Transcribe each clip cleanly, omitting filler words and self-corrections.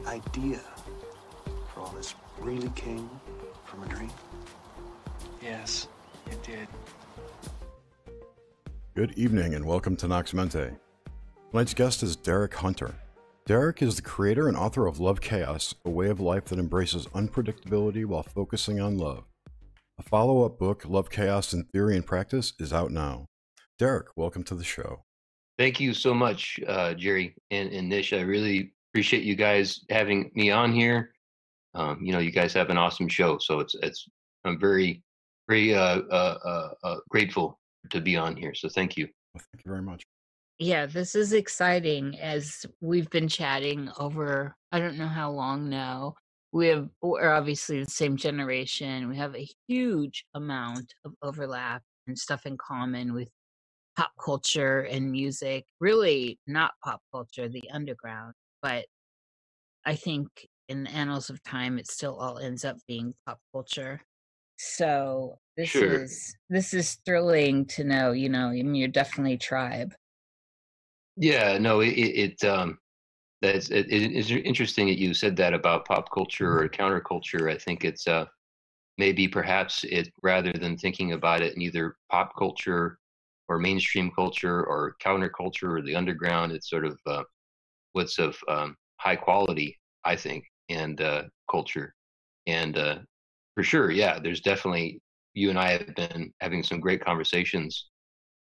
idea for all this really came from a dream? Yes, it did. Good evening and welcome to Nox Mente. Tonight's guest is Derek Hunter. Derek is the creator and author of Love Chaos, a way of life that embraces unpredictability while focusing on love. A follow-up book, Love Chaos in Theory and Practice, is out now. Derek, welcome to the show. Thank you so much, Jerry and Nish. I really appreciate you guys having me on here. You guys have an awesome show, so I'm very grateful to be on here. So thank you. Well, thank you very much. Yeah, this is exciting as we've been chatting over, I don't know how long now. We're obviously the same generation. We have a huge amount of overlap and stuff in common with pop culture and music. Really not pop culture, the underground. But I think in the annals of time, it still all ends up being pop culture. So this is thrilling to know, I mean, you're definitely tribe. Yeah, no, it's interesting that you said that about pop culture or counterculture. I think it's maybe perhaps it rather than thinking about it in either pop culture or mainstream culture or counterculture or the underground, it's sort of what's of high quality, I think, and culture. And for sure, yeah, there's definitely, you and I have been having some great conversations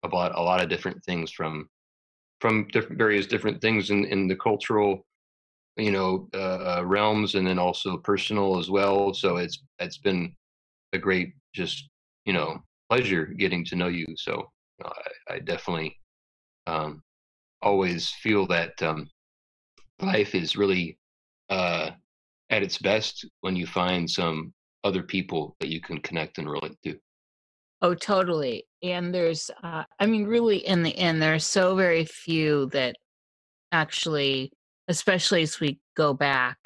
about a lot of different things from various different things in the cultural, realms, and then also personal as well. So it's been a great, just, pleasure getting to know you. So I definitely always feel that life is really at its best when you find some other people that you can connect and relate to. Oh, totally. And there's, really, in the end, there are so very few that actually, especially as we go back,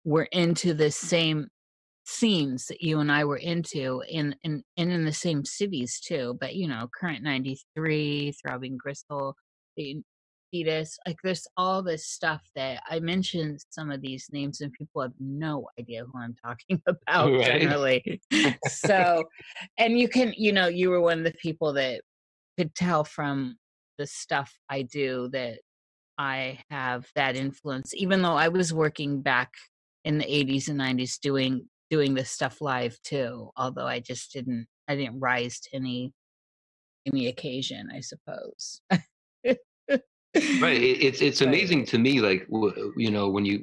we're into the same scenes that you and I were into, and in the same cities too. But Current 93, Throbbing Gristle, the Fetus, like there's all this stuff that I mentioned some of these names, and people have no idea who I'm talking about Right. generally. So, and you were one of the people that could tell from the stuff I do that I have that influence, even though I was working back in the 80s and 90s doing this stuff live too, although I didn't rise to any occasion, I suppose. Right. It's amazing to me, like when you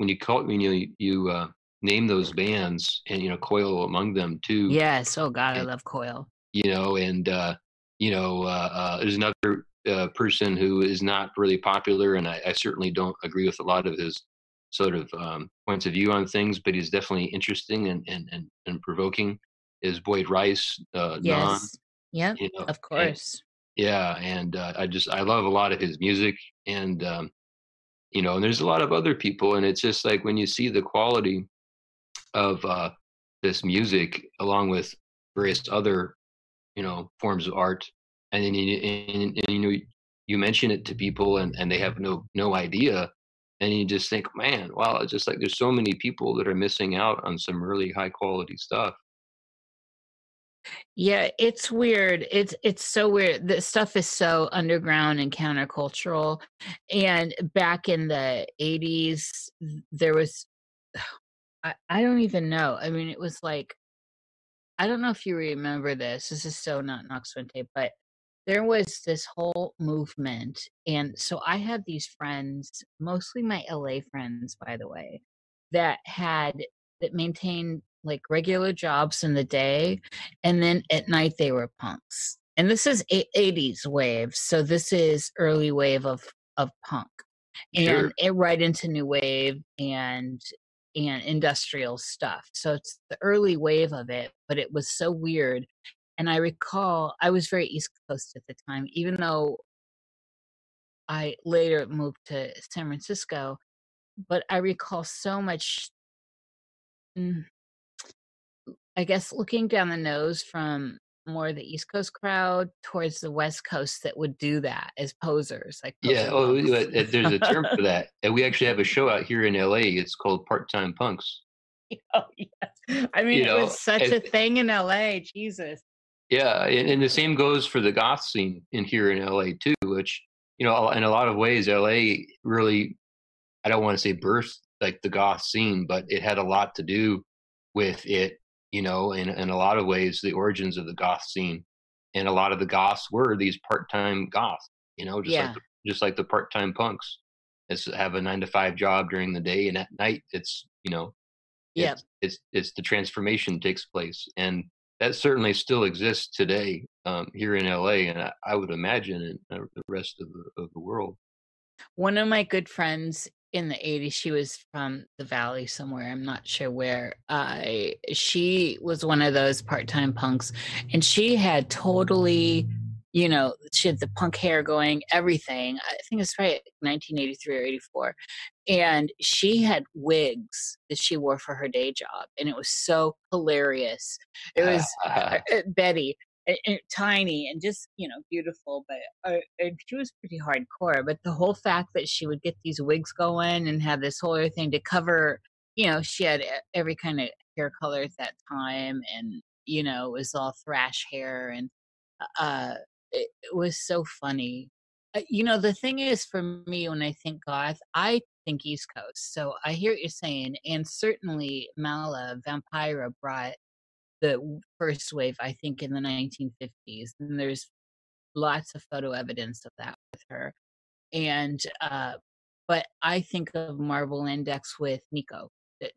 name those bands, and Coil among them too. Yes. Oh God, I And, love Coil. and there's another person who is not really popular, and I certainly don't agree with a lot of his sort of points of view on things, but he's definitely interesting and provoking. Is Boyd Rice, Non? Yes. Yep. Of And, course. yeah, and I love a lot of his music, and and there's a lot of other people, and it's just like when you see the quality of this music along with various other forms of art, and then you mention it to people, and they have no idea, and you just think, man, wow, it's just like there's so many people that are missing out on some really high quality stuff. Yeah, it's weird. It's so weird. The stuff is so underground and countercultural. And back in the 80s, there was I don't even know. I mean, it was like, I don't know if you remember this. This is so not Nox Mente, but there was this whole movement. And so I had these friends, mostly my LA friends, by the way, that maintained like regular jobs in the day. And then at night they were punks. And this is 80s wave. So this is early wave of punk, Sure. and it right into new wave and industrial stuff. So it's the early wave of it, but it was so weird. And I recall I was very East Coast at the time, even though I later moved to San Francisco. But I recall so much, I guess, looking down the nose from more the East Coast crowd towards the West Coast that would do that as posers, like Yeah. poser Oh, punks. there's a term for that, and we actually have a show out here in LA. It's called part-time punks. Oh, yes. I mean, You it know, was such a thing in LA. Jesus. yeah, and the same goes for the goth scene in here in LA too, which, in a lot of ways, LA really, I don't want to say birthed like the goth scene, but it had a lot to do with it, in a lot of ways, the origins of the goth scene. And a lot of the goths were these part-time goths, Yeah. just like the part-time punks. It's have a 9 to 5 job during the day, and at night it's, Yep. it's the transformation takes place, and that certainly still exists today, here in LA, and I would imagine in the rest of the world. One of my good friends in the 80s, she was from the Valley somewhere, I'm not sure where. She was one of those part-time punks, and she had totally, she had the punk hair going, everything. I think it's right, 1983 or 84. And she had wigs that she wore for her day job, and it was so hilarious. It was Betty, tiny and just beautiful, but and she was pretty hardcore. But the whole fact that she would get these wigs going and have this whole other thing to cover, she had every kind of hair color at that time, and it was all thrash hair, and it was so funny. The thing is, for me, when I think goth, I think East Coast. So I hear what you're saying, and certainly Mala Vampira brought the first wave, I think, in the 1950s, and there's lots of photo evidence of that with her. And but I think of Marble Index with Nico.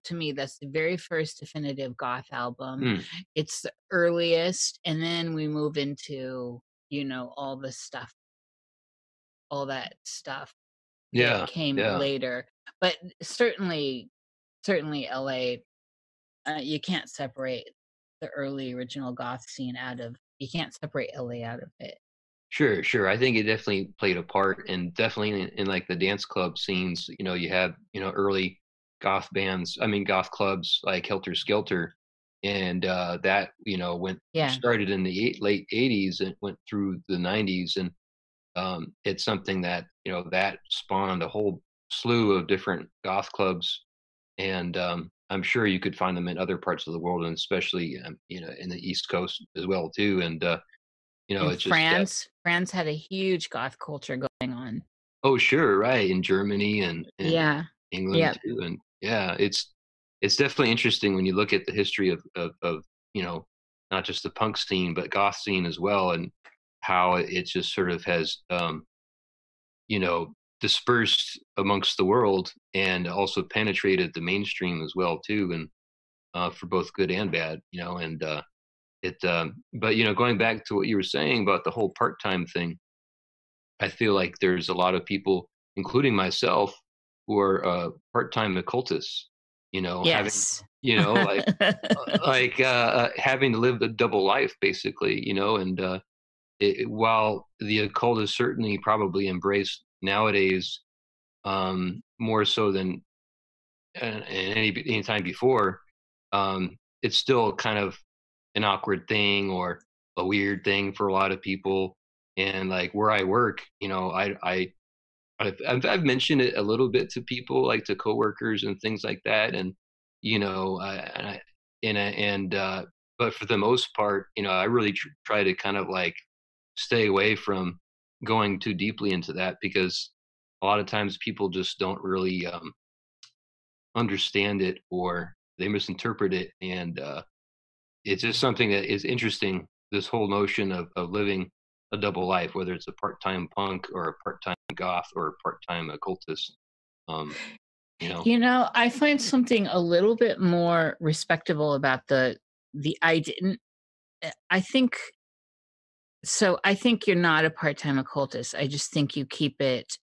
To me, that's the very first definitive goth album. Mm, It's the earliest, and then we move into all the stuff, all that stuff that yeah, came yeah. later. But certainly LA, you can't separate the early original goth scene out of, you can't separate LA out of it. Sure, sure. I think it definitely played a part, and definitely in like the dance club scenes, you have, early goth bands, I mean goth clubs like Helter Skelter, and that, went Yeah. started in the late 80s and went through the 90s, and it's something that, that spawned a whole slew of different goth clubs, and I'm sure you could find them in other parts of the world, and especially in the East Coast as well too, and In it's just France had a huge goth culture going on. oh, sure, right, in Germany and Yeah. England Yep. too, and yeah, it's definitely interesting when you look at the history of, not just the punk scene, but goth scene as well, and how it just sort of has, dispersed amongst the world and also penetrated the mainstream as well too, and for both good and bad, and but going back to what you were saying about the whole part-time thing, I feel like there's a lot of people, including myself, who are part-time occultists. Having Yes. like having to live a double life, basically. And while the occult is certainly probably embraced nowadays, more so than any time before, it's still kind of an awkward thing or a weird thing for a lot of people. And like where I work, I've mentioned it a little bit to people, like to coworkers and things like that, and but for the most part, I really try to kind of like stay away from going too deeply into that, because a lot of times people just don't really understand it, or they misinterpret it, and it's just something that is interesting. This whole notion of living a double life, whether it's a part-time punk or a part-time goth or a part-time occultist. Um, I find something a little bit more respectable about I didn't I think so. I think you're not a part-time occultist. I just think you keep it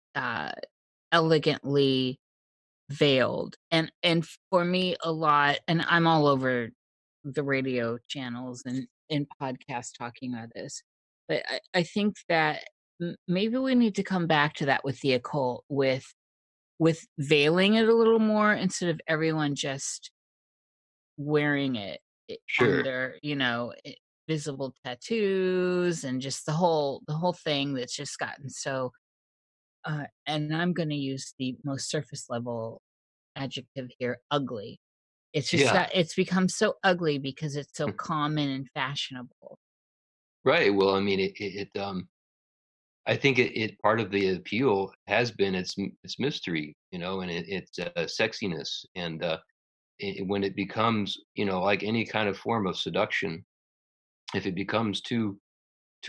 elegantly veiled. And for me, a lot, and I'm all over the radio channels and podcasts talking about this, but I think that maybe we need to come back to that with the occult, with veiling it a little more instead of everyone just wearing it on sure. their visible tattoos and just the whole thing that's just gotten so and I'm going to use the most surface level adjective here, ugly. It's just Yeah. that it's become so ugly because it's so common and fashionable. Right. Well, I mean, I think it part of the appeal has been its mystery, and its sexiness, and when it becomes, like any kind of form of seduction, if it becomes too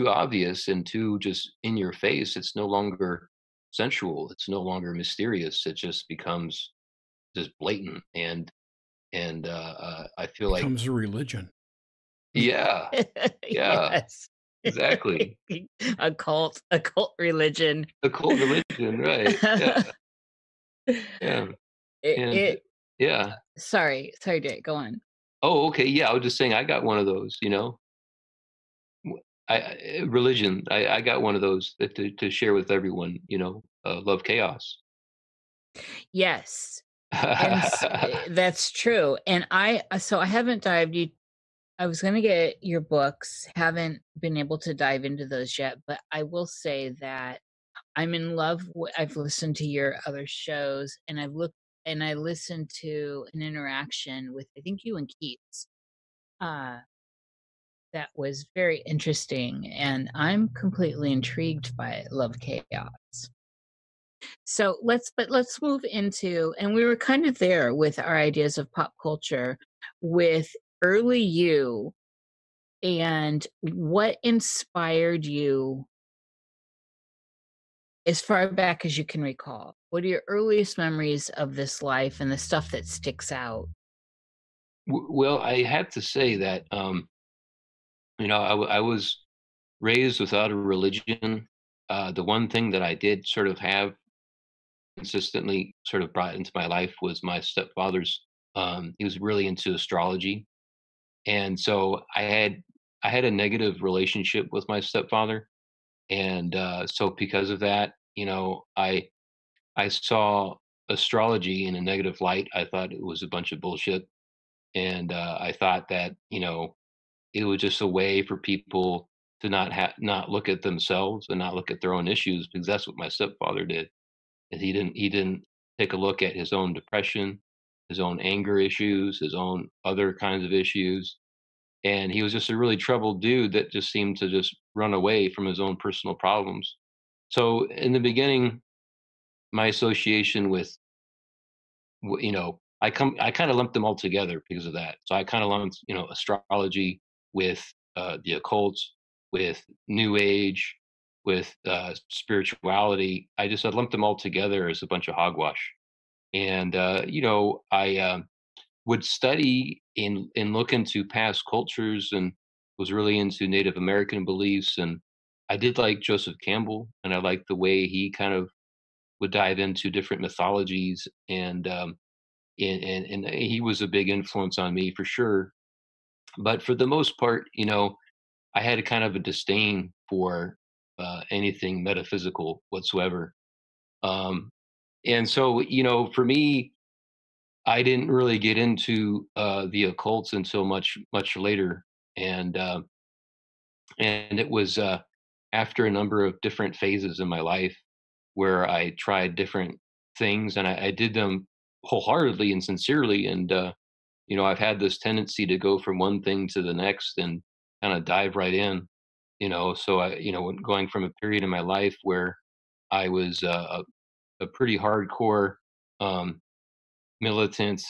obvious and too just in your face, it's no longer sensual. It's no longer mysterious. It just becomes just blatant, and I feel like, Becomes a religion. yeah, yeah, Yes. exactly, A cult religion. a cult religion, right? Yeah, yeah, and It yeah. sorry, Jay, go on. Oh, okay. Yeah, I was just saying I got one of those, religion. I got one of those that to share with everyone, love chaos. Yes, and that's true. And I haven't dived you. I was going to get your books, haven't been able to dive into those yet, but I will say that I'm in love. I've listened to your other shows, and I listened to an interaction with I think you and Keats. Uh, that was very interesting, and I'm completely intrigued by Love Chaos. So let's move into, and we were kind of there with our ideas of pop culture with early you and what inspired you as far back as you can recall. What are your earliest memories of this life and the stuff that sticks out? Well, I have to say that, I was raised without a religion. The one thing that I did sort of have consistently sort of brought into my life was my stepfather's. He was really into astrology, and so I had a negative relationship with my stepfather, and so because of that, I saw astrology in a negative light. I thought it was a bunch of bullshit, and I thought that it was just a way for people to not look at themselves and not look at their own issues, because that's what my stepfather did. And he didn't take a look at his own depression, his own anger issues, his own other kinds of issues, and he was just a really troubled dude that just seemed to just run away from his own personal problems. So in the beginning, my association with I kind of lumped them all together because of that. So I kind of lumped astrology with the occult, with New Age, with spirituality. I lumped them all together as a bunch of hogwash. And I would study and look into past cultures, and was really into Native American beliefs. And I did like Joseph Campbell, and I liked the way he kind of would dive into different mythologies, and he was a big influence on me for sure. But for the most part, I had a kind of a disdain for anything metaphysical whatsoever. Um, and so, for me, I didn't really get into the occults until much later, and and it was after a number of different phases in my life where I tried different things, and I did them wholeheartedly and sincerely. And I've had this tendency to go from one thing to the next and kind of dive right in. So going from a period in my life where I was a pretty hardcore um, militant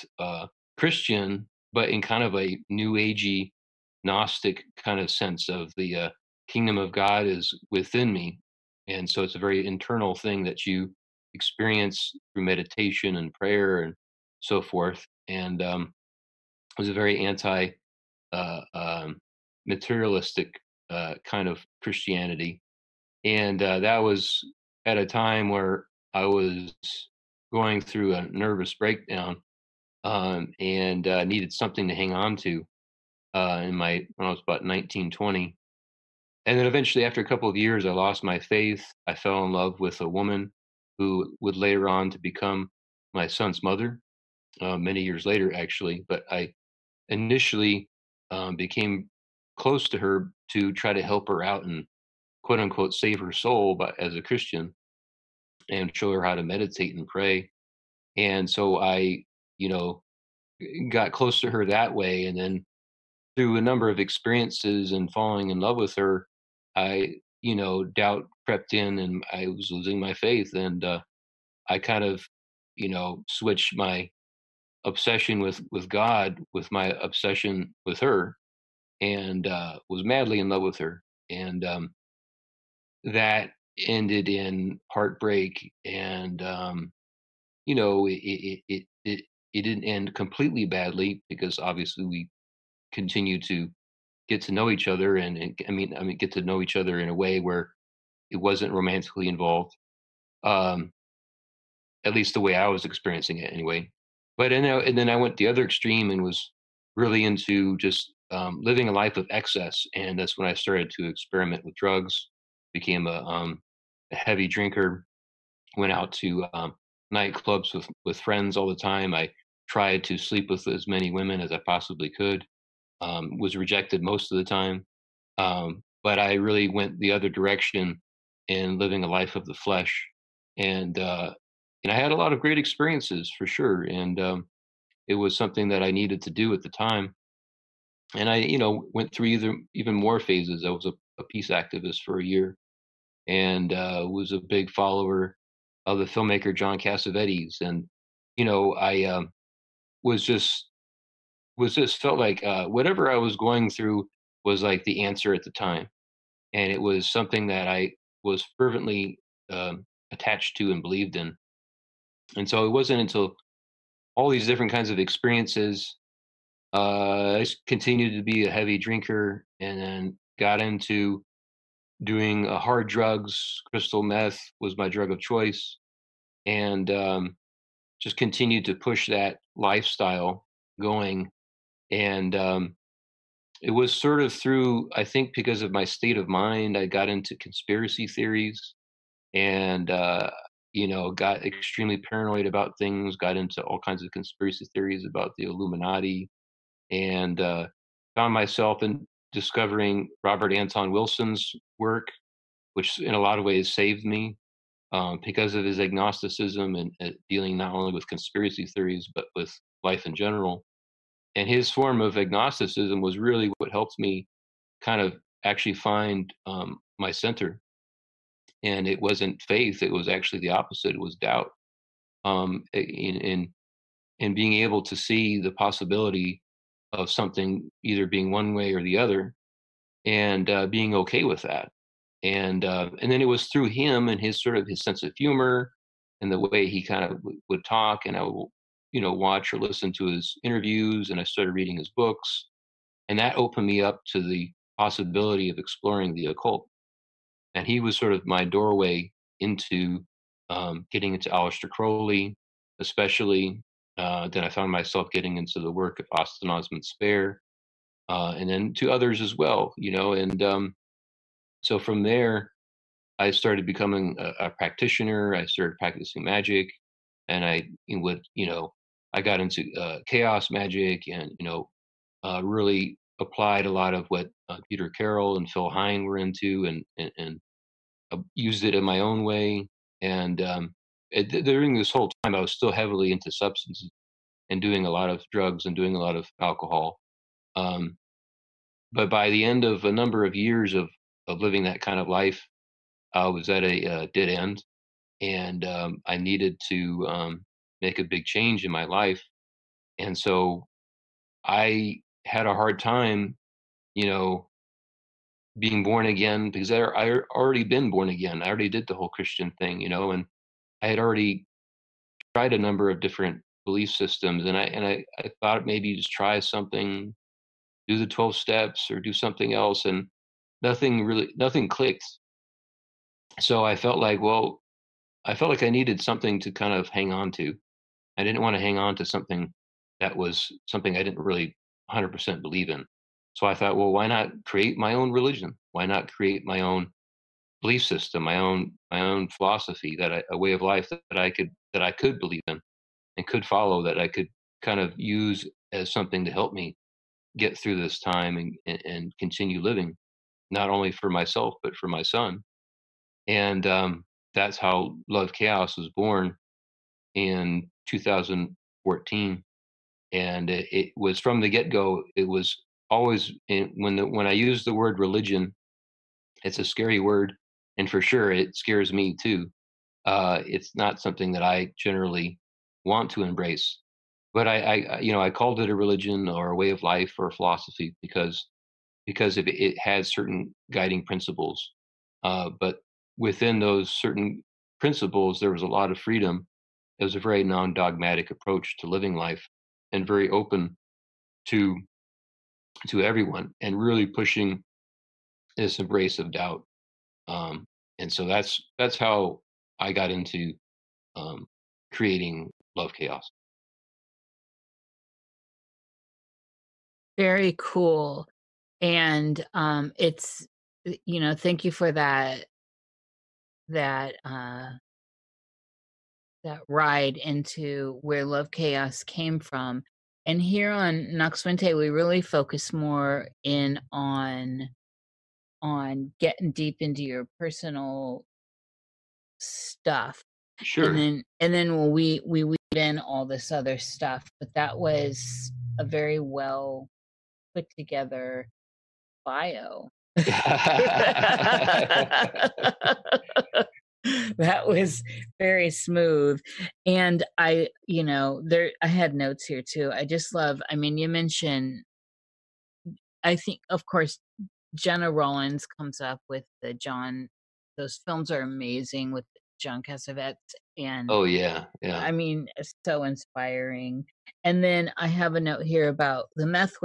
Christian, but in kind of a new agey Gnostic kind of sense of the kingdom of God is within me, and so it's a very internal thing that you experience through meditation and prayer and so forth. And it was a very anti uh, um, materialistic kind of Christianity, and that was at a time where I was going through a nervous breakdown, and needed something to hang on to when I was about 19, 20. And then eventually, after a couple of years, I lost my faith. I fell in love with a woman who would later on to become my son's mother, many years later, actually. But I initially became close to her to try to help her out and quote unquote save her soul, but as a Christian, and show her how to meditate and pray. And so I, you know, got close to her that way. And then through a number of experiences and falling in love with her, I, doubt crept in and I was losing my faith. And I kind of, switched my obsession with God with my obsession with her, and was madly in love with her. And that ended in heartbreak. And, it didn't end completely badly because obviously we continue to get to know each other, and get to know each other in a way where it wasn't romantically involved, um, at least the way I was experiencing it anyway. But and then I went the other extreme and was really into just living a life of excess, and that's when I started to experiment with drugs, became a heavy drinker, went out to nightclubs with friends all the time. I tried to sleep with as many women as I possibly could. Was rejected most of the time. But I really went the other direction in living a life of the flesh, and and I had a lot of great experiences for sure. And it was something that I needed to do at the time. And I, went through even more phases. I was a peace activist for a year, and was a big follower of the filmmaker John Cassavetes. And I was just felt like whatever I was going through was like the answer at the time, and it was something that I was fervently attached to and believed in. And so it wasn't until all these different kinds of experiences, continued to be a heavy drinker, and then got into doing hard drugs. Crystal meth was my drug of choice, and just continued to push that lifestyle going. And it was sort of through, I think, because of my state of mind, I got into conspiracy theories, and, got extremely paranoid about things, got into all kinds of conspiracy theories about the Illuminati, and found myself in discovering Robert Anton Wilson's work, which in a lot of ways saved me, because of his agnosticism and dealing not only with conspiracy theories, but with life in general. And his form of agnosticism was really what helped me kind of actually find my center. And it wasn't faith; it was actually the opposite. It was doubt. In being able to see the possibility of something either being one way or the other, and being okay with that. And then it was through him and his sort of his sense of humor and the way he kind of would talk, and I would watch or listen to his interviews, and I started reading his books, and that opened me up to the possibility of exploring the occult. And he was sort of my doorway into getting into Aleister Crowley, especially. Then I found myself getting into the work of Austin Osman Spare, and then to others as well, And so from there, I started becoming a practitioner. I started practicing magic, and I got into chaos magic, and really applied a lot of what Peter Carroll and Phil Hine were into, and used it in my own way. And during this whole time, I was still heavily into substances and doing a lot of drugs and doing a lot of alcohol. Um, but by the end of a number of years of living that kind of life, I was at a dead end, and I needed to make a big change in my life. And so I had a hard time, you know, being born again, because I already been born again. I already did the whole Christian thing, and I had already tried a number of different belief systems, and I thought maybe just try something, do the 12 steps or do something else, and nothing clicked. So I felt like I needed something to kind of hang on to. I didn't want to hang on to something that was something I didn't really 100% believe in. So I thought, well, why not create my own religion? Why not create my own belief system, my own philosophy, a way of life that I could believe in and could follow, that I could kind of use as something to help me. get through this time and continue living, not only for myself but for my son. And that's how Love Chaos was born in 2014. And it was from the get-go. It was always when I use the word religion, it's a scary word, and for sure it scares me too. It's not something that I generally want to embrace, but I called it a religion or a way of life or a philosophy because it had certain guiding principles. But within those certain principles, there was a lot of freedom. It was a very non-dogmatic approach to living life, and very open to everyone, and really pushing this embrace of doubt. And so that's how I got into um, creating Love Chaos. Very cool. And it's thank you for that that ride into where Love Chaos came from. And here on Nox Mente, we really focus more in on getting deep into your personal stuff. Sure. And then we weave in all this other stuff. But that was a very well put together bio. That was very smooth. And I had notes here too. I just love, I mean, you mentioned, I think, of course, Jenna Rollins comes up with those films are amazing with John Cassavetes. And Oh yeah, yeah. I mean, it's so inspiring. And then I have a note here about the meth,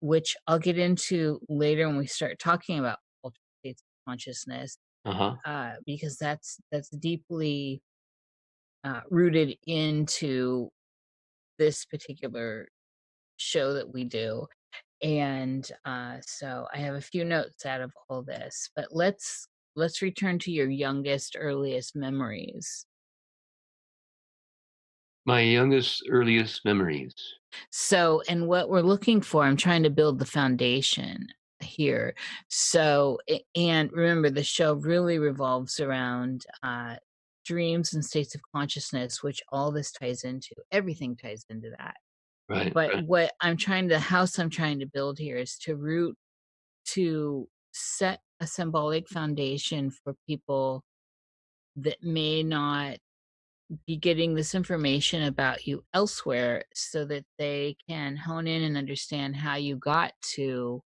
which I'll get into later when we start talking about altered states of consciousness, Uh-huh. because that's deeply rooted into this particular show that we do. And so I have a few notes out of all this, but let's return to your youngest, earliest memories. My youngest, earliest memories. So, and what we're looking for, I'm trying to build the foundation here. So, and remember, the show really revolves around dreams and states of consciousness, which all this ties into. Everything ties into that. Right. But Right. what the house I'm trying to build here is to set a symbolic foundation for people that may not be getting this information about you elsewhere, so that they can hone in and understand how you got to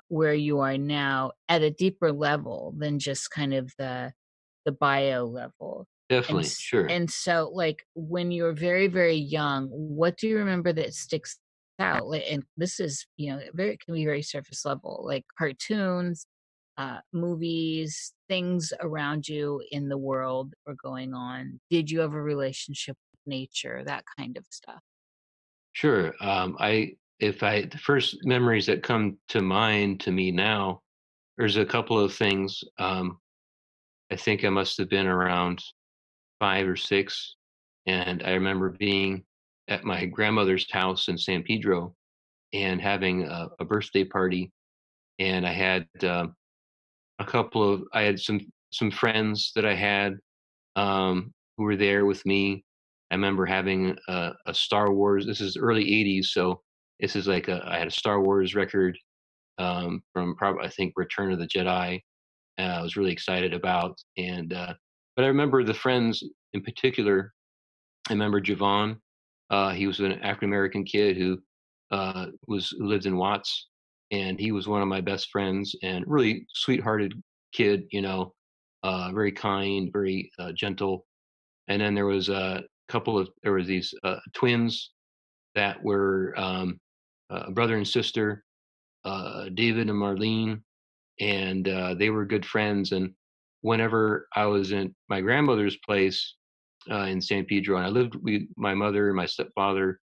where you are now at a deeper level than just kind of the bio level. Definitely. Sure. And so, like, when you're very, very young, what do you remember that sticks out? Like, and this is, very, can be very surface level, like cartoons, movies, things around you in the world or going on. Did you have a relationship with nature? That kind of stuff. Sure. The first memories that come to mind to me now, there's a couple of things. I think I must have been around 5 or 6, and I remember being at my grandmother's house in San Pedro and having a birthday party, and I had some friends that I had who were there with me. I remember having a Star Wars. This is early '80s, so this is like I had a Star Wars record from probably I think Return of the Jedi. I was really excited about, and but I remember the friends in particular. I remember Javon. He was an African American kid who lived in Watts, and he was one of my best friends and really sweethearted kid. Very kind, very gentle. And then there was there was these twins that were a brother and sister, David and Marlene, and they were good friends. And whenever I was in my grandmother's place in San Pedro, and my mother, my stepfather,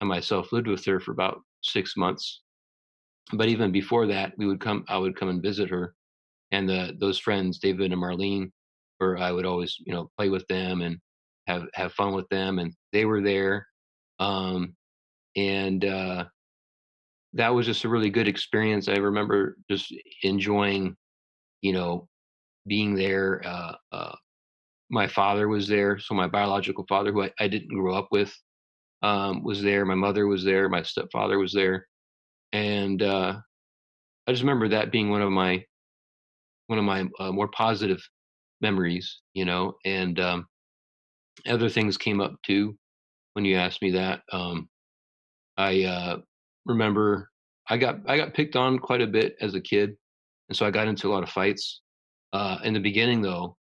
and myself lived with her for about 6 months. But even before that, I would come and visit her, and those friends, David and Marlene, or I would always, play with them and have fun with them, and they were there. Um, and that was just a really good experience. I remember just enjoying, you know, being there. My father was there, so my biological father, who I didn't grow up with, was there. My mother was there. My stepfather was there, and I just remember that being one of my more positive memories, you know. And other things came up too when you asked me that. I remember I got picked on quite a bit as a kid, and so I got into a lot of fights. In the beginning, though,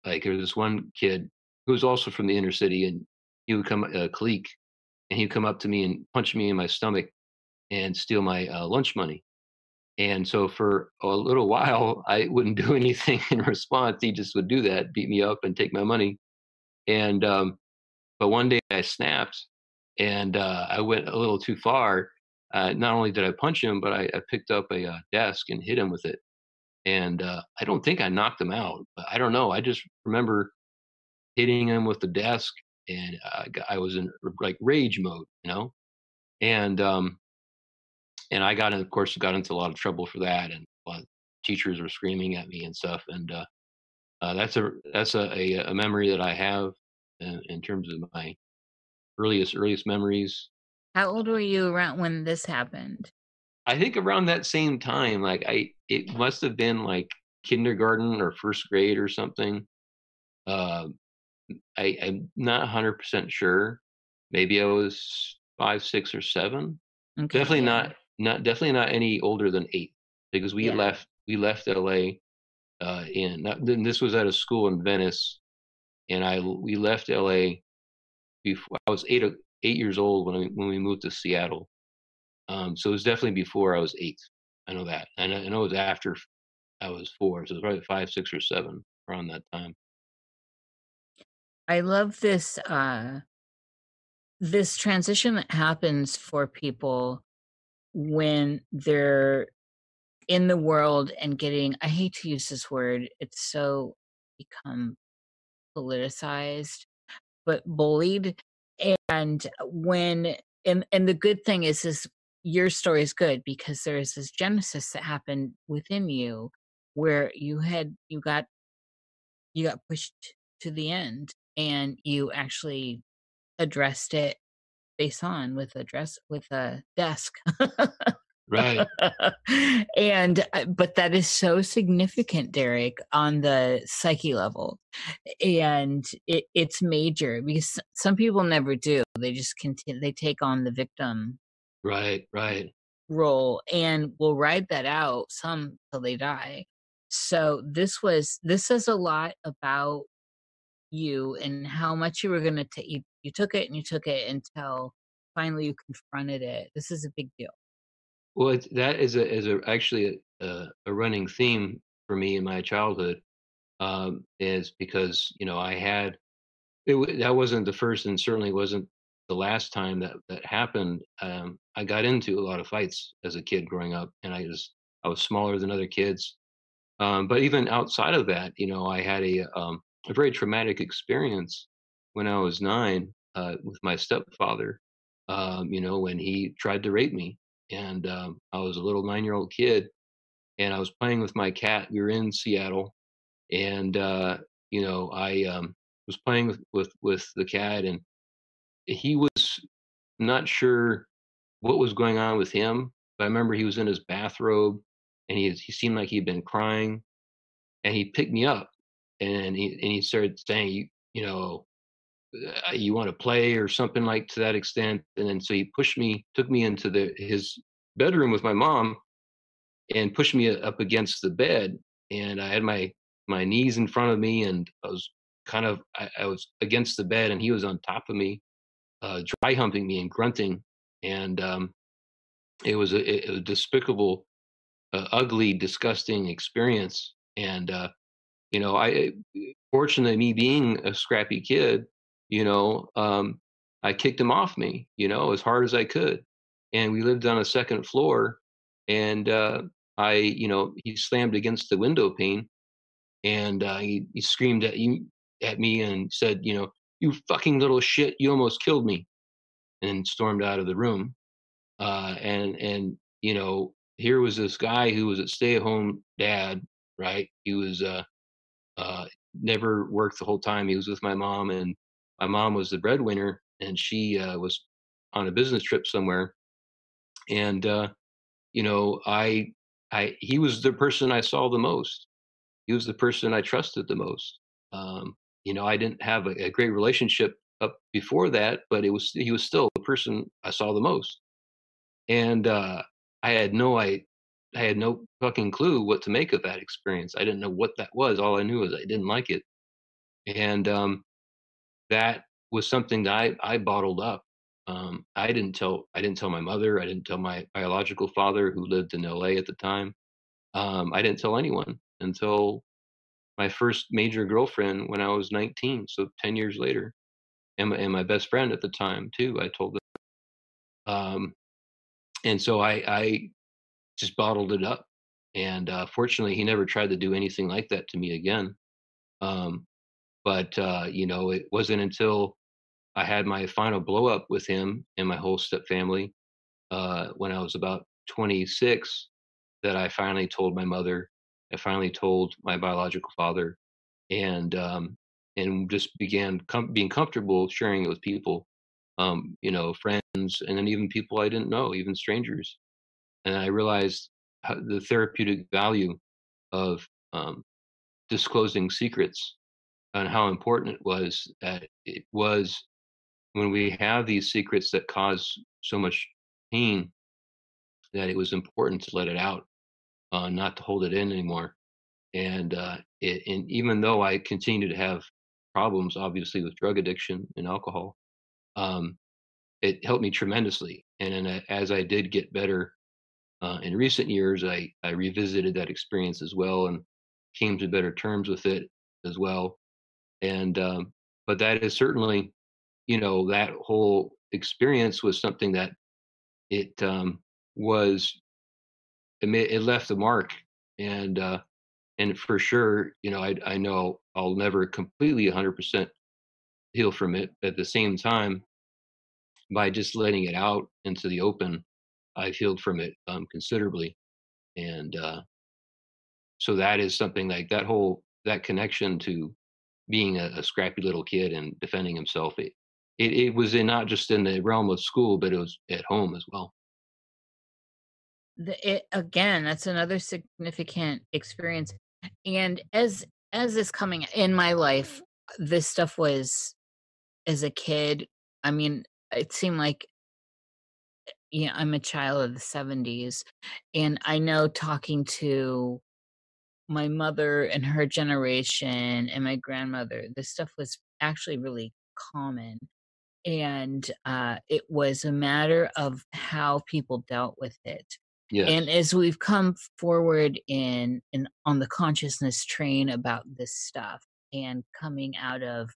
like there was this one kid who was also from the inner city, and he would come, Kalik, and he'd come up to me and punch me in my stomach and steal my lunch money. And so for a little while, I wouldn't do anything in response. He just would do that, beat me up, and take my money. And but one day I snapped, and I went a little too far. Not only did I punch him, but I picked up a desk and hit him with it. And I don't think I knocked him out, but I don't know. I just remember hitting him with the desk, and I was in like rage mode, you know. And and I got in, of course, got into a lot of trouble for that, and a lot of teachers were screaming at me and stuff. And that's a memory that I have in terms of my earliest memories. How old were you around when this happened? I think around that same time, like it must have been like kindergarten or first grade or something. Uh, I'm not 100% sure. Maybe I was 5, 6, or 7. Okay, Definitely yeah, definitely not any older than 8, because yeah. we left LA. Then this was at a school in Venice, and we left LA before I was 8 years old when we moved to Seattle. So it was definitely before I was 8. I know that. I know it was after I was 4, so it was probably 5, 6, or 7 around that time. I love this transition that happens for people when they're in the world and getting, I hate to use this word, it's so become politicized, but bullied. And when and the good thing is your story is good because there is this genesis that happened within you where you got pushed to the end and you actually addressed it face on with a desk. Right. And but that is so significant, Derek, on the psyche level. And it's major because some people never do. They just continue, they take on the victim Right. Right. role and will ride that out some till they die. So this says a lot about you and how much you were going to take. You took it and you took it until finally you confronted it. This is a big deal. Well, that is actually a running theme for me in my childhood. Is because, you know, that wasn't the first, and certainly wasn't the last time that happened. I got into a lot of fights as a kid growing up, and I was smaller than other kids. But even outside of that, you know, I had a very traumatic experience when I was 9 with my stepfather. You know, when he tried to rape me, and I was a little 9-year-old kid, and I was playing with my cat. We were in Seattle, and you know, I was playing with the cat, and he was not sure what was going on with him. But I remember he was in his bathrobe, and he seemed like he'd been crying, and he picked me up, and he started saying, you know, you want to play or something like to that extent. And then so he took me into his bedroom with my mom, and pushed me up against the bed. And I had my knees in front of me, and I was I was against the bed, and he was on top of me, dry humping me and grunting. And it was a despicable, ugly, disgusting experience. And you know, fortunately, me being a scrappy kid, you know, I kicked him off me, you know, as hard as I could. And we lived on a second floor, and you know, he slammed against the window pane, and he screamed at me and said, you know, "You fucking little shit! You almost killed me!" and stormed out of the room. And you know, here was this guy who was a stay-at-home dad, right? He was uh, never worked the whole time. He was with my mom, and my mom was the breadwinner, and she was on a business trip somewhere. And you know, he was the person I saw the most. He was the person I trusted the most. You know, I didn't have a great relationship up before that, but he was still the person I saw the most. And I had no I had no fucking clue what to make of that experience. I didn't know what that was. All I knew was I didn't like it. And that was something that I bottled up. I didn't tell my mother. I didn't tell my biological father, who lived in LA at the time. I didn't tell anyone until my first major girlfriend when I was 19. So 10 years later, and my best friend at the time too. I told them, and so I just bottled it up. And fortunately, he never tried to do anything like that to me again. Um, but you know, it wasn't until I had my final blow up with him and my whole step family when I was about 26 that I finally told my mother. I finally told my biological father, and just began being comfortable sharing it with people, you know, friends, and then even people I didn't know, even strangers. And I realized the therapeutic value of disclosing secrets and how important it was that it was when we have these secrets that cause so much pain, that it was important to let it out, not to hold it in anymore. And and even though I continue to have problems, obviously, with drug addiction and alcohol, um, it helped me tremendously. And then as I did get better in recent years, I revisited that experience as well and came to better terms with it as well. And but that is certainly, you know, that whole experience was something that it was it left a mark. And and for sure, you know, I know I'll never completely 100% heal from it. At the same time, by just letting it out into the open, I've healed from it considerably. And so that is something like that connection to being a scrappy little kid and defending himself. It was not just in the realm of school, but it was at home as well. Again, that's another significant experience. And as this coming in my life, this stuff was as a kid. I mean, it seemed like, yeah, I'm a child of the 70s, and I know talking to my mother and her generation and my grandmother, this stuff was actually really common. And it was a matter of how people dealt with it. And Yes. as we've come forward in on the consciousness train about this stuff and coming out of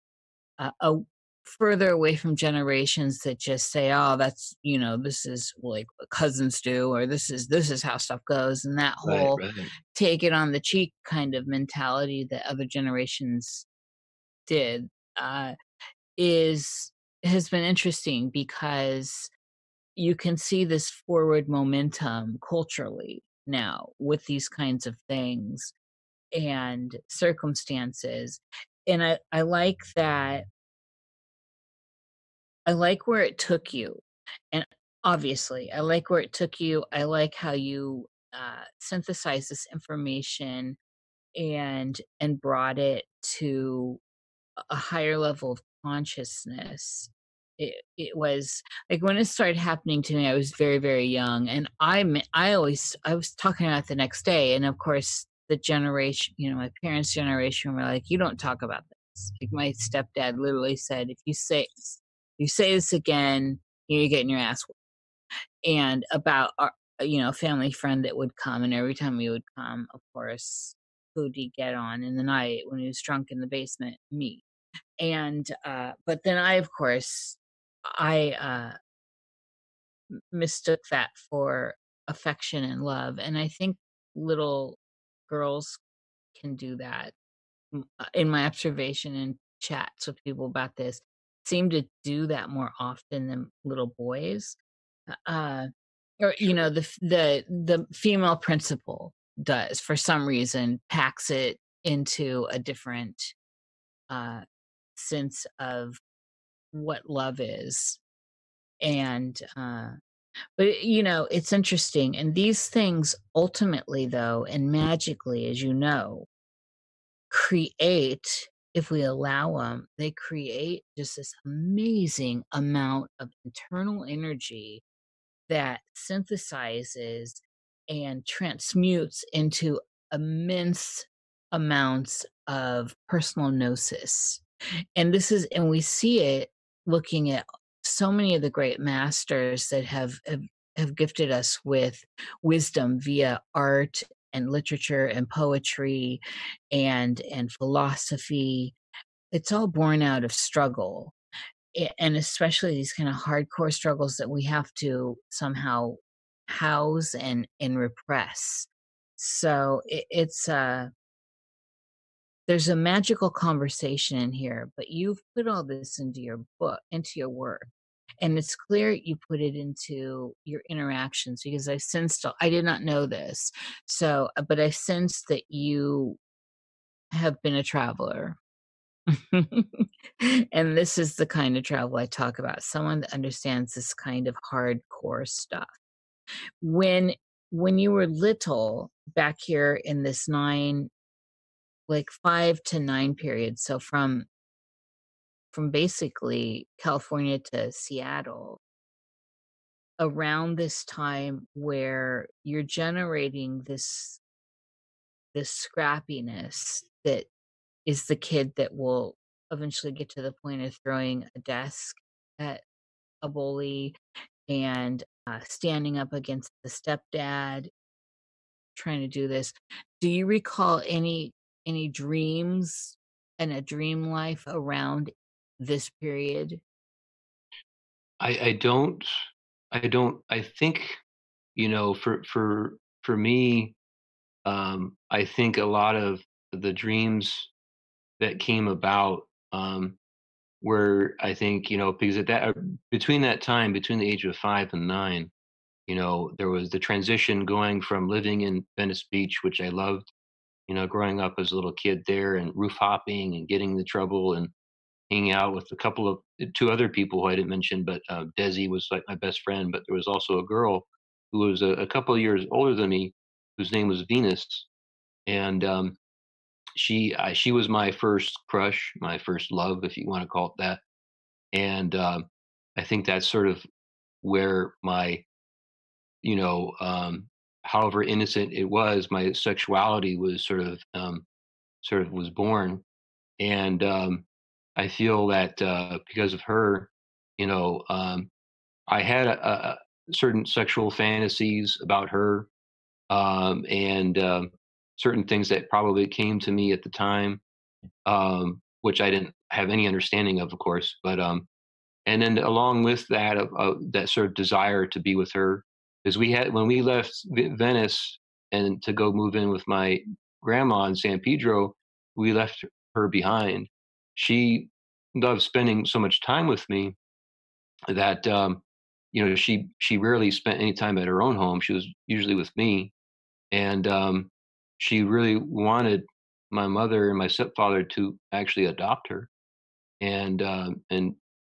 a further away from generations that just say, oh, that's, you know, this is like what cousins do, or this is how stuff goes, and that Right. whole Right. take it on the cheek kind of mentality that other generations did, is has been interesting because you can see this forward momentum culturally now with these kinds of things and circumstances. And I like that. I like where it took you. And obviously, I like where it took you. I like how you synthesize this information and brought it to a higher level of consciousness. It was like when it started happening to me, I was very, very young, and I was talking about it the next day, and of course the generation, you know, my parents' generation were like, "You don't talk about this." Like my stepdad literally said, "If you say this again, you're getting your ass whooped." And about our, you know, family friend that would come, and every time he would come, of course, who'd he get on in the night when he was drunk in the basement? Me. And but then I, of course, I mistook that for affection and love, and I think little girls can do that. In my observation and chats with people about this, seem to do that more often than little boys. or Sure. the female principal does for some reason packs it into a different uh sense of what love is. And but it's interesting, and these things ultimately, though, and magically, as you know, create, if we allow them, they create just this amazing amount of internal energy that synthesizes and transmutes into immense amounts of personal gnosis. And we see it looking at so many of the great masters that have gifted us with wisdom via art and literature and poetry and philosophy. It's all born out of struggle, and especially these kind of hardcore struggles that we have to somehow house and repress. So it's there's a magical conversation in here, but you've put all this into your book, into your work, and it's clear you put it into your interactions, because I sensed, I did not know this, so but I sensed that you have been a traveler. And this is the kind of travel I talk about, someone that understands this kind of hardcore stuff. When when you were little, back here in this 9, like 5 to 9 period, so from basically California to Seattle, around this time where you're generating this scrappiness that is the kid that will eventually get to the point of throwing a desk at a bully, and standing up against the stepdad, trying to do this. Do you recall any dreams and a dream life around this period? I don't, I think, for me, I think a lot of the dreams that came about, were, I think, because at that, between that time, between the age of 5 and 9, there was the transition going from living in Venice Beach, which I loved, growing up as a little kid there and roof hopping and getting into trouble and hanging out with a couple of 2 other people who I didn't mention, but Desi was like my best friend, but there was also a girl who was a couple of years older than me, whose name was Venus, and she was my first crush, my first love, if you want to call it that, and I think that's sort of where my, you know, however innocent it was, my sexuality was sort of was born, and I feel that because of her, you know, um, I had certain sexual fantasies about her, and certain things that probably came to me at the time, which I didn't have any understanding of course. But and then along with that, of that sort of desire to be with her, because we had when we left Venice and to go move in with my grandma in San Pedro, we left her behind. She loved spending so much time with me that she rarely spent any time at her own home. She was usually with me, and she really wanted my mother and my stepfather to actually adopt her and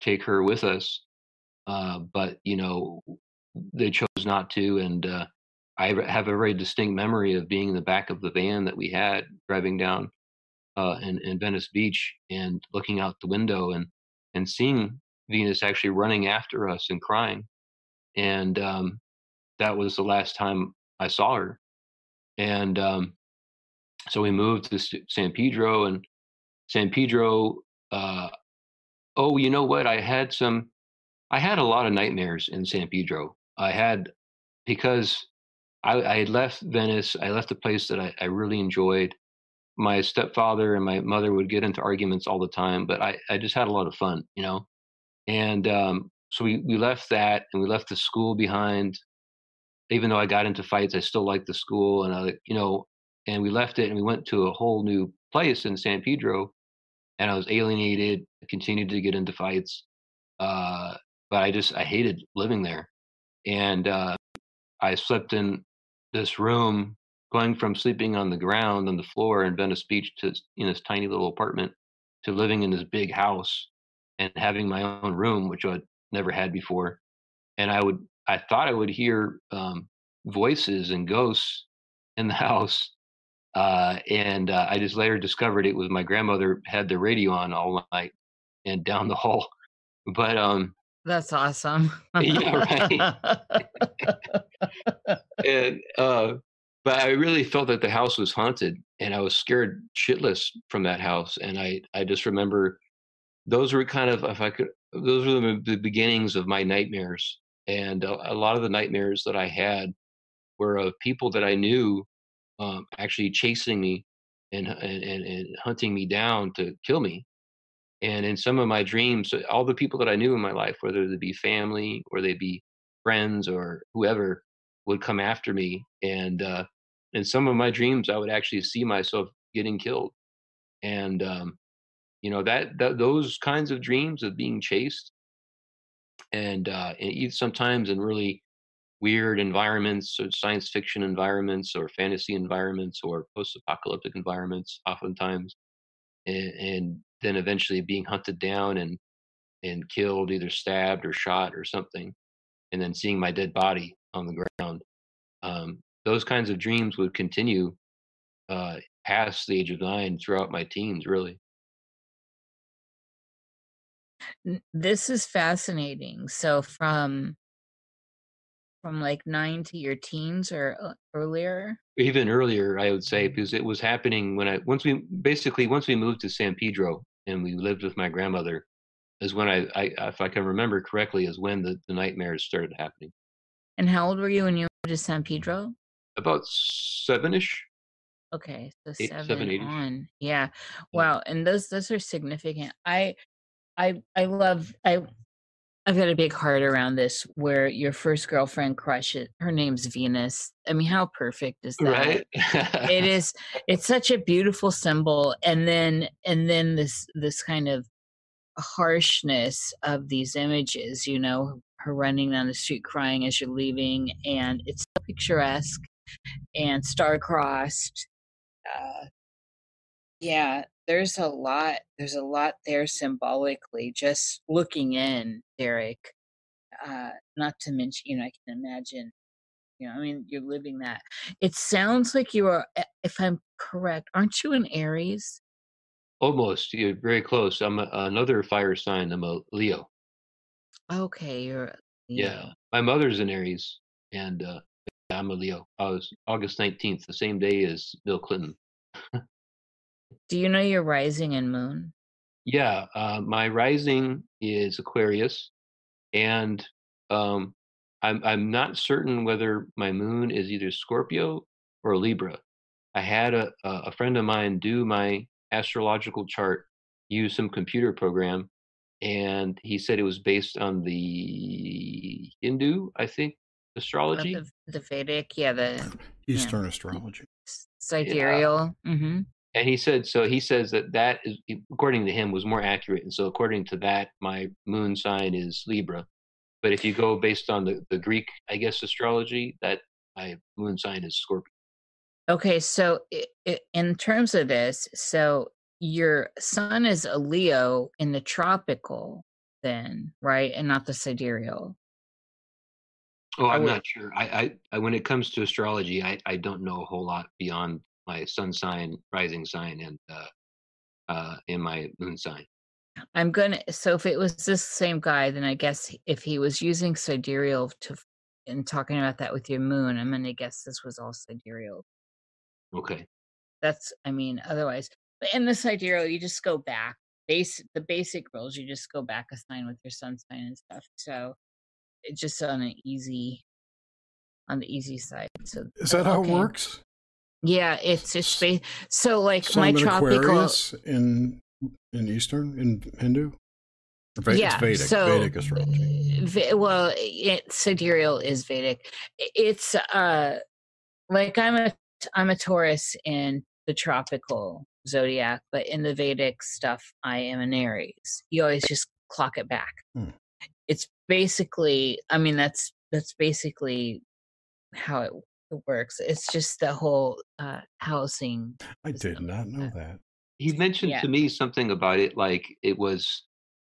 take her with us. But they chose not to, and have a very distinct memory of being in the back of the van that we had driving down in Venice Beach and looking out the window and seeing Venus actually running after us and crying. And that was the last time I saw her. And so we moved to San Pedro, and San Pedro. Uh, oh, you know what? I had a lot of nightmares in San Pedro. I had because I had left Venice. I left a place that I really enjoyed. My stepfather and my mother would get into arguments all the time, but I just had a lot of fun, And so we left that, and we left the school behind. Even though I got into fights, I still liked the school, and and we left it, and we went to a whole new place in San Pedro, and I was alienated. I continued to get into fights, uh, but I hated living there, and I slept in this room, going from sleeping on the ground on the floor in Venice Beach to in this tiny little apartment to living in this big house and having my own room, which I'd never had before. And I thought I would hear voices and ghosts in the house. I just later discovered it was my grandmother had the radio on all night and down the hall. But That's awesome. yeah, right. And but I really felt that the house was haunted, and I was scared shitless from that house. And I just remember those were kind of, if I could, those were the beginnings of my nightmares. And a lot of the nightmares that I had were of people that I knew actually chasing me and hunting me down to kill me. And in some of my dreams, all the people that I knew in my life, whether they be family or they be friends or whoever, would come after me. And in some of my dreams, I would actually see myself getting killed. And that those kinds of dreams of being chased, and sometimes in really weird environments, or science fiction environments, or fantasy environments, or post-apocalyptic environments, oftentimes, and then eventually being hunted down and killed, either stabbed or shot or something, and then seeing my dead body on the ground. Those kinds of dreams would continue past the age of 9 throughout my teens, really. This is fascinating. So from like 9 to your teens or earlier? Even earlier, I would say, because it was happening when once we moved to San Pedro and we lived with my grandmother, is when I if I can remember correctly, is when the nightmares started happening. And how old were you when you moved to San Pedro? About 7-ish. Okay, so 7, 8-ish. on. Yeah. Yeah. Wow. And those are significant. I love I've got a big heart around this where your first girlfriend crushes her name's Venus. I mean, how perfect is that? Right? It is, it's such a beautiful symbol. And then this kind of harshness of these images, her running down the street crying as you're leaving, and it's so picturesque and star-crossed. Yeah, there's a lot there symbolically, just looking in, Derek. Not to mention, I can imagine, I mean, you're living that. It sounds like you are, if I'm correct, aren't you an Aries? Almost. You're very close. I'm another fire sign. I'm a Leo. Okay, you're a Yeah. Leo. My mother's an Aries, and I'm a Leo. I was August 19th, the same day as Bill Clinton. Do you know your rising and moon? Yeah, my rising is Aquarius, and um, I'm not certain whether my moon is either Scorpio or Libra. I had a friend of mine do my astrological chart, use some computer program, and he said it was based on the Hindu, I think, astrology. The Vedic, yeah, Eastern astrology. sidereal. Mm-hmm. And he says that is, according to him, was more accurate. And so according to that, my moon sign is Libra. But if you go based on the Greek, I guess, astrology, that my moon sign is Scorpio. Okay, so in terms of this, so your sun is a Leo in the tropical, then, right, and not the sidereal. Oh, I'm not sure. I when it comes to astrology, I don't know a whole lot beyond my sun sign, rising sign, and my moon sign. So if it was this same guy, then I guess if he was using sidereal and talking about that with your moon, I'm gonna guess this was all sidereal. Okay. Otherwise, but in the sidereal, you just go back. The basic rules, you just go back a sign with your sun sign and stuff. So it's just on the easy side. So Is that how it works? Yeah, it's just so like So my I'm an tropical Aquarius in Eastern, in Hindu. Yeah, it's Vedic, so Vedic astrology. Sidereal is Vedic. It's like I'm a Taurus in the tropical zodiac, but in the Vedic stuff, I am an Aries. You always just clock it back. It's basically, I mean, that's basically how it works. It's just the whole housing I did system. not know that. He mentioned Yeah. to me something about it, like it was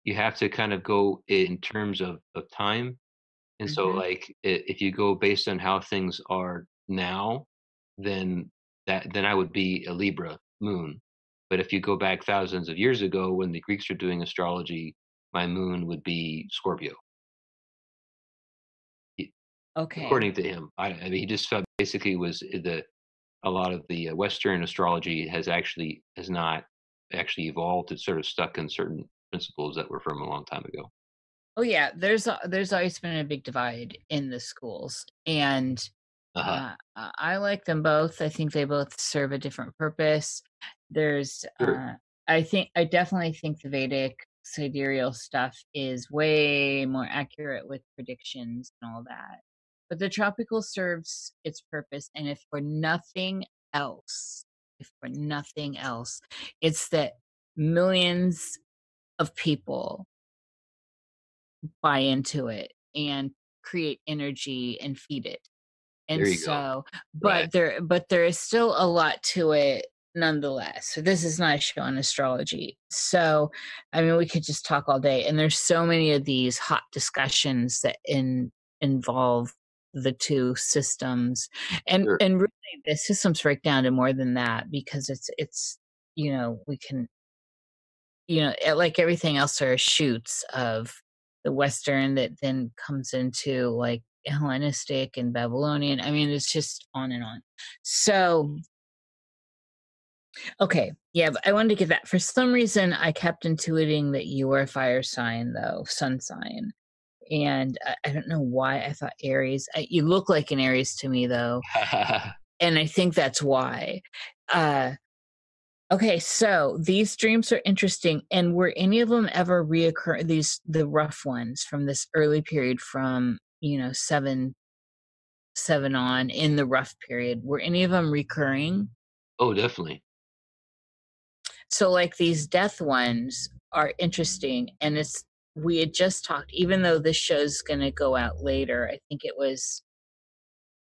you have to kind of go in terms of time. And so, Mhm. like, if you go based on how things are now, then then I would be a Libra moon. But if you go back thousands of years ago when the Greeks were doing astrology, my moon would be Scorpio. He- Okay. According to him, I mean, he just felt basically was the a lot of the Western astrology has not actually evolved. It's sort of stuck in certain principles that were from a long time ago. Oh yeah, there's always been a big divide in the schools, and Uh-huh. I like them both. I think they both serve a different purpose. There's Sure. I definitely think the Vedic sidereal stuff is way more accurate with predictions and all that. But the tropical serves its purpose, and if for nothing else, it's that millions of people buy into it and create energy and feed it. And There you go. so, Right. but there is still a lot to it nonetheless. So this is not a show on astrology. So, I mean, we could just talk all day. And there's so many of these hot discussions that involve the two systems, and Sure. really the systems break down to more than that, because it's we can like everything else are shoots of the Western that then comes into like Hellenistic and Babylonian. I mean, it's just on and on. So, okay. Yeah, but I wanted to get that. For some reason, I kept intuiting that you were a fire sign, though, sun sign. And I don't know why I thought Aries. You look like an Aries to me, though. And I think that's why. Uh, Okay, so these dreams are interesting. And were any of them ever reoccur? The rough ones from this early period, from seven on in the rough period, were any of them recurring? Oh, definitely. So, like, these death ones are interesting, and we had just talked. Even though this show's going to go out later, I think it was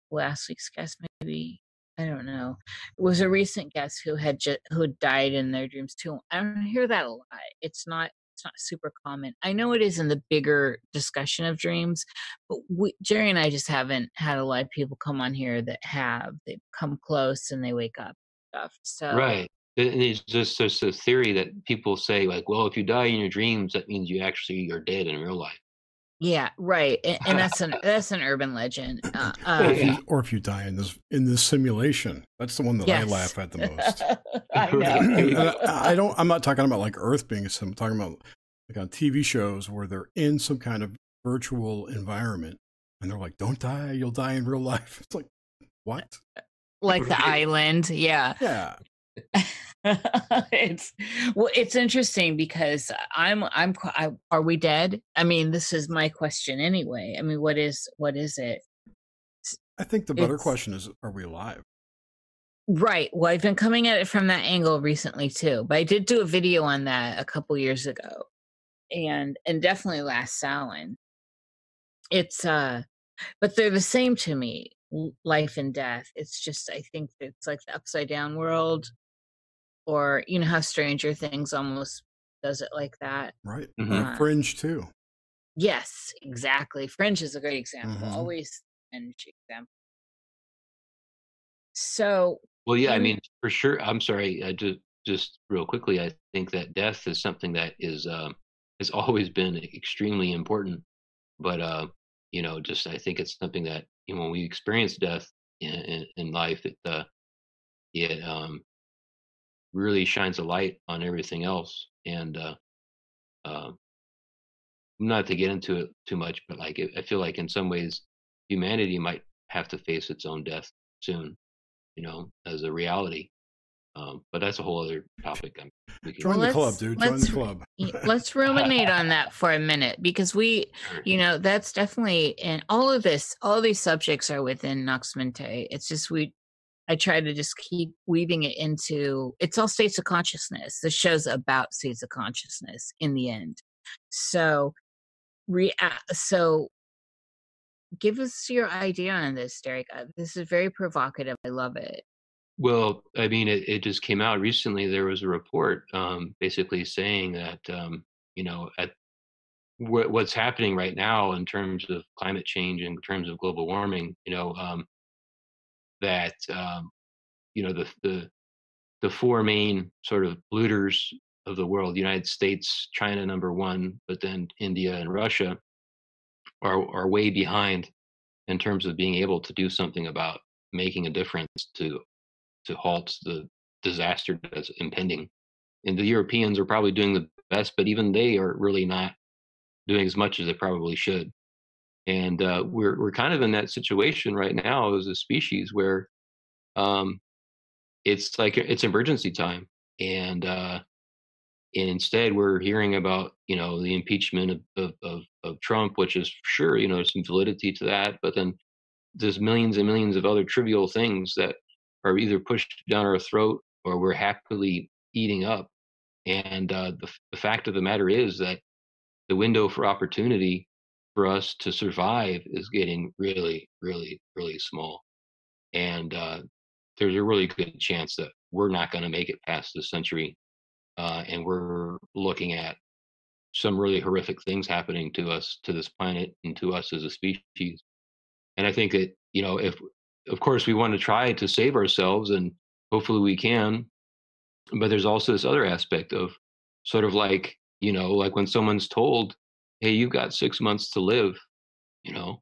last week's guest, maybe. I don't know. It was a recent guest who died in their dreams too. I don't hear that a lot. It's not super common. I know it is in the bigger discussion of dreams, but Jerry and I just haven't had a lot of people come on here that have. They come close and they wake up and stuff. So Right. And it's just there's a theory that people say, like, well, if you die in your dreams, that means you actually are dead in real life. yeah, right. And that's an urban legend. Or if you die in this simulation, that's the one that I Yes. laugh at the most. I know. And I'm not talking about like Earth being a sim. I'm talking about like on TV shows where they're in some kind of virtual environment and they're like, "Don't die, you'll die in real life." It's like, what? Like the island, yeah. Yeah. It's interesting because are we dead? I mean, this is my question anyway. I mean, what is it? I think the better It's- question is, are we alive? Right. Well, I've been coming at it from that angle recently too, but I did do a video on that a couple years ago, and definitely last Samhain. It's but they're the same to me, life and death. It's just, I think it's like the upside down world, or you know how Stranger Things almost does it like that. Right. Mhm. Fringe too. Yes, exactly. Fringe is a great example. Mhm. Always Fringe example. So, Well, yeah, I mean, for sure. I'm sorry. Just real quickly, I think that death is something that has always been extremely important. But just I think it's something that when we experience death in life, it really shines a light on everything else. And uh, not to get into it too much, but like I feel like in some ways, humanity might have to face its own death soon. As a reality. But that's a whole other topic. Join the club, dude. Join the club. Let's ruminate on that for a minute, because Sure. that's definitely, and all these subjects are within Nox Mente. It's just I try to just keep weaving it into, it's all states of consciousness. The show's about states of consciousness in the end. So, so give us your idea on this, Derek. This is very provocative. I love it. Well, I mean, it just came out recently. There was a report basically saying that, at what's happening right now in terms of climate change, in terms of global warming, that, the four main sort of polluters of the world, the United States, China, number one, but then India and Russia are way behind in terms of being able to do something about making a difference to halt the disaster that's impending. And the Europeans are probably doing the best, but even they are really not doing as much as they probably should. And we're kind of in that situation right now as a species where um, it's like it's emergency time, and instead we're hearing about the impeachment of Trump, which is sure there's some validity to that, but then there's millions and millions of other trivial things that are either pushed down our throat or we're happily eating up. And the fact of the matter is that the window for opportunity for us to survive is getting really, really, really small. And there's a really good chance that we're not going to make it past this century. And we're looking at some really horrific things happening to us, to this planet, and to us as a species. And I think that, if, of course, we want to try to save ourselves, and hopefully we can, but there's also this other aspect of sort of like when someone's told, hey, you've got 6 months to live, you know,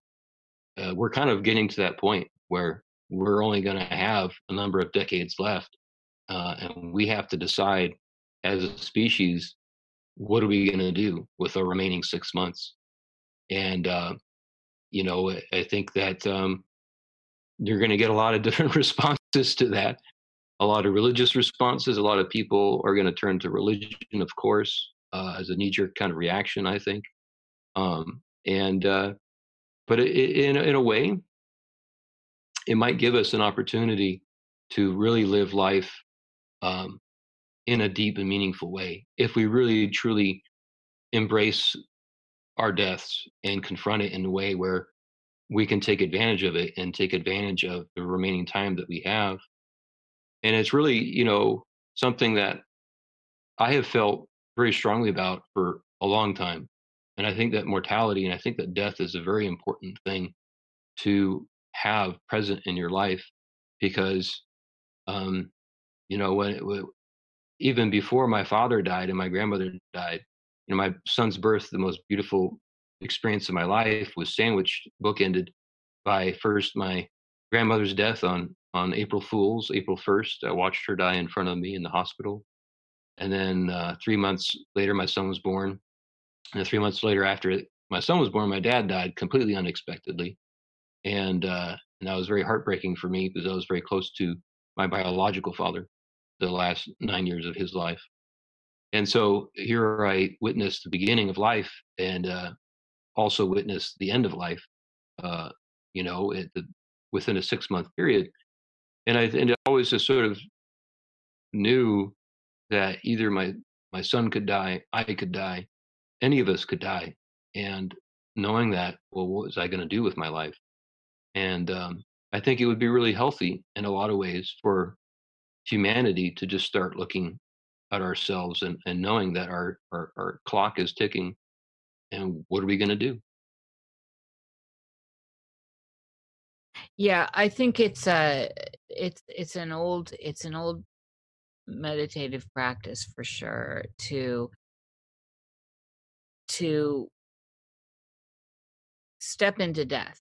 we're kind of getting to that point where we're only going to have a number of decades left. And we have to decide as a species, what are we going to do with our remaining 6 months? And, I think that you're going to get a lot of different responses to that, a lot of religious responses. A lot of people are going to turn to religion, of course, as a knee-jerk kind of reaction, I think. And but in a way, it might give us an opportunity to really live life um, in a deep and meaningful way if we really truly embrace our deaths and confront it in a way where we can take advantage of it and take advantage of the remaining time that we have. And it's really, something that I have felt very strongly about for a long time. And I think that mortality and I think that death is a very important thing to have present in your life because, um, even before my father died and my grandmother died, my son's birth, the most beautiful experience of my life, was sandwiched, bookended by first my grandmother's death on April Fool's, April 1st. I watched her die in front of me in the hospital. And then 3 months later, my son was born. And then 3 months later, after my son was born, my dad died completely unexpectedly. And that was very heartbreaking for me because I was very close to my biological father the last 9 years of his life. And so here I witnessed the beginning of life and also witnessed the end of life, uh, within a 6 month period. And I always just sort of knew that either my son could die, I could die, any of us could die. And knowing that, well, what was I going to do with my life? And I think it would be really healthy in a lot of ways for humanity to just start looking at ourselves and knowing that our clock is ticking and what are we going to do? Yeah, I think it's an old meditative practice for sure to step into death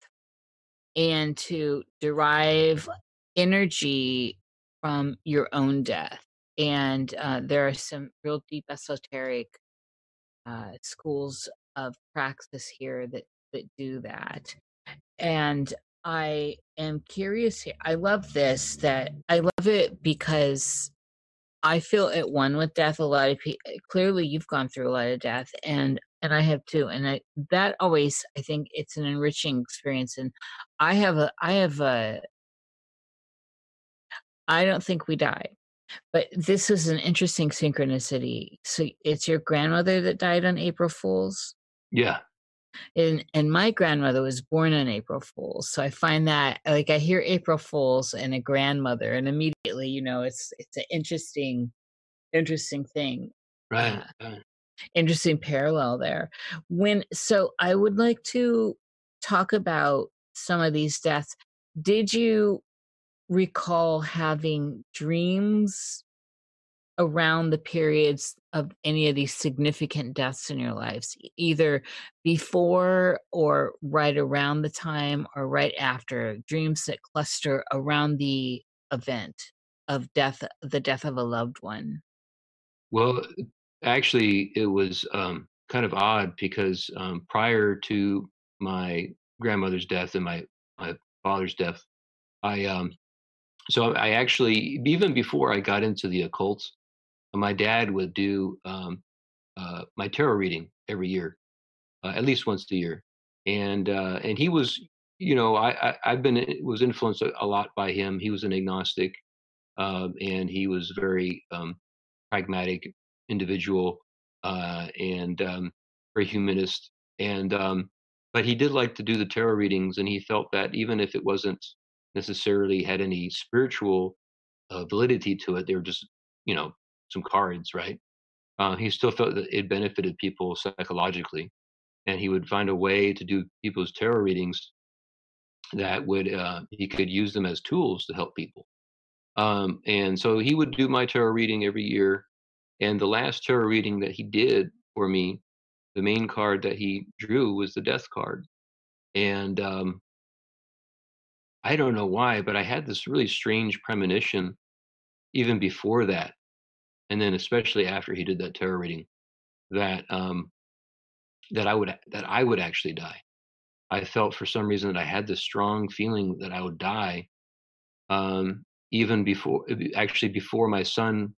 and to derive energy from your own death. And there are some real deep esoteric schools of praxis here that do that. And I am curious here. I love this. That I love it because I feel at one with death. A lot of people, clearly, you've gone through a lot of death, and I have too. And that always, I think, it's an enriching experience. And I don't think we die, but this is an interesting synchronicity. So it's your grandmother that died on April Fool's. Yeah. And my grandmother was born on April Fools, so I find that, like, I hear April Fools and a grandmother, and immediately, it's an interesting thing, Right. uh, interesting parallel there. So I would like to talk about some of these deaths. Did you recall having dreams around the periods of any of these significant deaths in your lives, either before or right around the time or right after, dreams that cluster around the event of death, the death of a loved one? Well, actually, it was kind of odd because prior to my grandmother's death and my father's death, I so I actually, even before I got into the occult, my dad would do my tarot reading every year, at least once a year, and he was, I've been was influenced a lot by him. He was an agnostic, and he was very pragmatic individual, and very humanist. And but he did like to do the tarot readings, and he felt that even if it wasn't necessarily had any spiritual validity to it, they were just, you know, some cards, right? He still felt that it benefited people psychologically, and he would find a way to do people's tarot readings that would he could use them as tools to help people. And so he would do my tarot reading every year. And the last tarot reading that he did for me, the main card that he drew was the death card. And I don't know why, but I had this really strange premonition even before that, and then especially after he did that tarot reading, that that I would actually die. I felt for some reason that I had this strong feeling that I would die, even actually before my son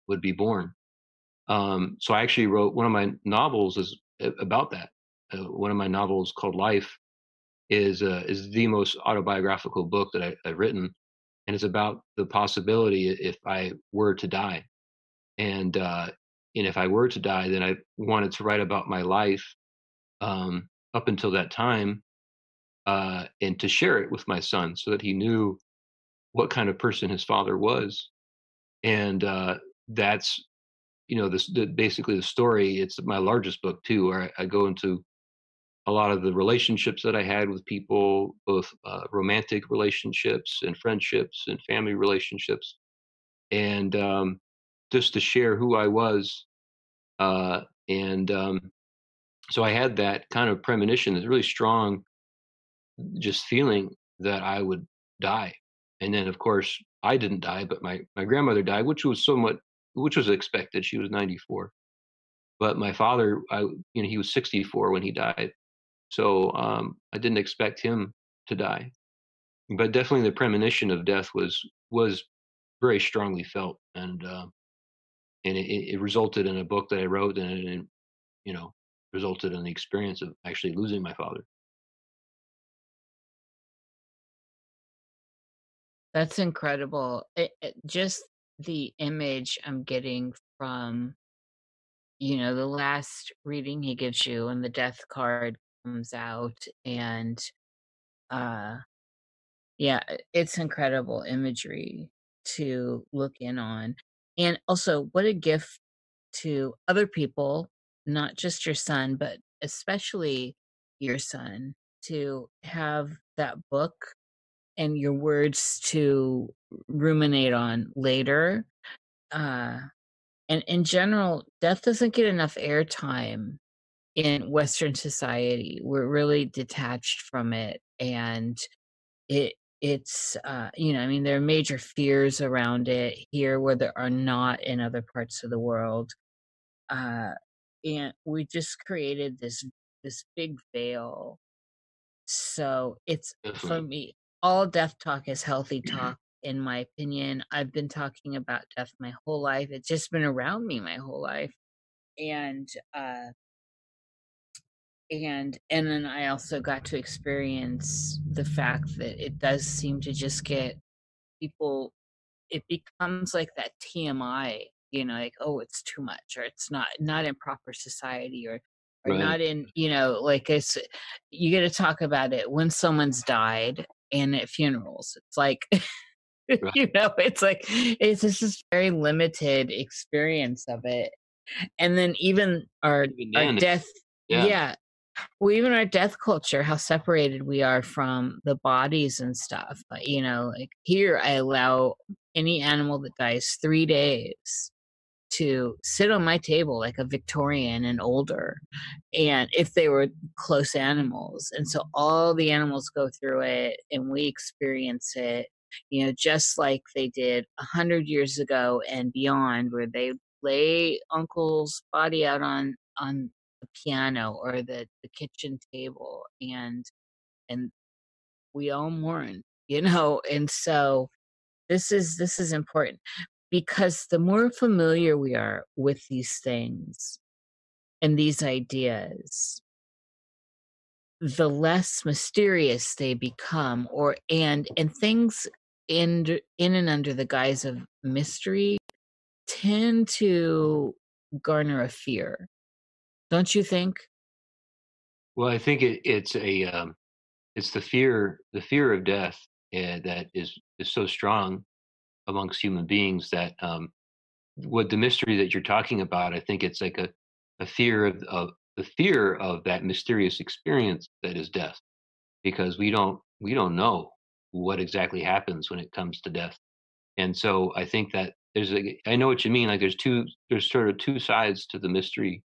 would be born. So I actually wrote one of my novels is about that. One of my novels called Life is the most autobiographical book that I've written, and it's about the possibility if I were to die, and if I were to die, then I wanted to write about my life up until that time, and to share it with my son so that he knew what kind of person his father was, and that's basically the story. It's my largest book too, where I go into a lot of the relationships that I had with people, both romantic relationships and friendships and family relationships, and just to share who I was. And So I had that kind of premonition, this really strong, just feeling that I would die. And then, of course, I didn't die, but my grandmother died, which was expected. She was 94. But my father, he was 64 when he died. So I didn't expect him to die. But definitely the premonition of death was very strongly felt, and it resulted in a book that I wrote, and you know resulted in the experience of actually losing my father. That's incredible. Just the image I'm getting from, the last reading he gives you and the death card comes out, and uh yeah, it's incredible imagery to look in on. And also, what a gift to other people, not just your son, but especially your son, to have that book and your words to ruminate on later. Uh, and in general, death doesn't get enough airtime in Western society. We're really detached from it, and I mean, there are major fears around it here where there are not in other parts of the world. Uh, and we just created this big veil. So it's, for Definitely. me, all death talk is healthy talk, in my opinion. I've been talking about death my whole life. It's just been around me my whole life. And and then I also got to experience the fact that it does seem to just get people, it becomes like that TMI, like, oh, it's too much, or it's not in proper society, or or Right. not in, like it's, you get to talk about it when someone's died and at funerals. It's like, Right. it's like, it's just this very limited experience of it. And then even our Even then, death, yeah. yeah. Well, even our death culture, how separated we are from the bodies and stuff. Like here, I allow any animal that dies 3 days to sit on my table like a Victorian and older, and if they were close animals. And so all the animals go through it and we experience it, just like they did 100 years ago and beyond, where they lay uncle's body out on the piano or the kitchen table, and we all mourn, and so this is important, because the more familiar we are with these things and these ideas, the less mysterious they become, and things in and under the guise of mystery tend to garner a fear. Don't you think? Well, I think it's the fear of death, that is so strong amongst human beings that, what the mystery that you're talking about, I think it's like a fear of the fear of that mysterious experience that is death, because we don't know what exactly happens when it comes to death. And so I think that I know what you mean. Like there's sort of two sides to the mystery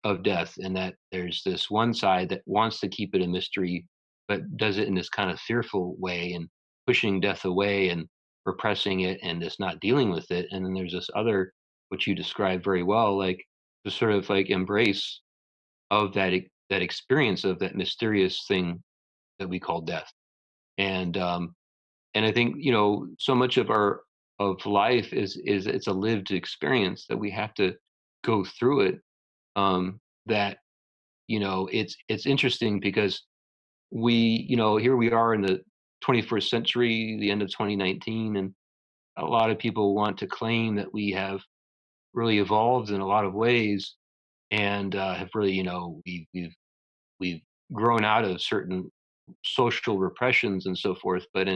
of death, and that there's this one side that wants to keep it a mystery, but does it in this kind of fearful way and pushing death away and repressing it and just not dealing with it. And then there's this other, which you described very well, like the sort of like embrace of that experience of that mysterious thing that we call death. And um and I think, so much of life is it's a lived experience that we have to go through it. That it's interesting because here we are in the 21st century, the end of 2019, and a lot of people want to claim that we have really evolved in a lot of ways, and have really, we've grown out of certain social repressions and so forth. But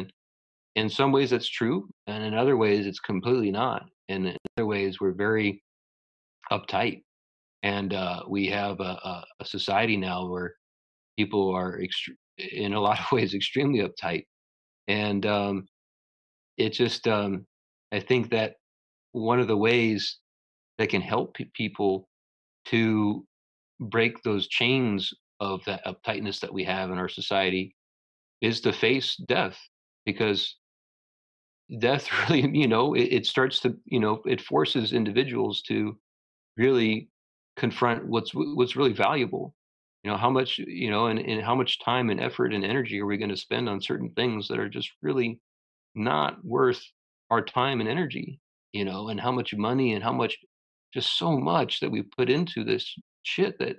in some ways that's true, and in other ways it's completely not. And in other ways we're very uptight, and we have a society now where people are in a lot of ways extremely uptight. And it just I think that one of the ways that can help people to break those chains of that uptightness that we have in our society is to face death, because death really, it starts to, it forces individuals to really confront what's really valuable. How much, and how much time and effort and energy are we going to spend on certain things that are just really not worth our time and energy, and how much money and how much, just so much that we put into this shit that,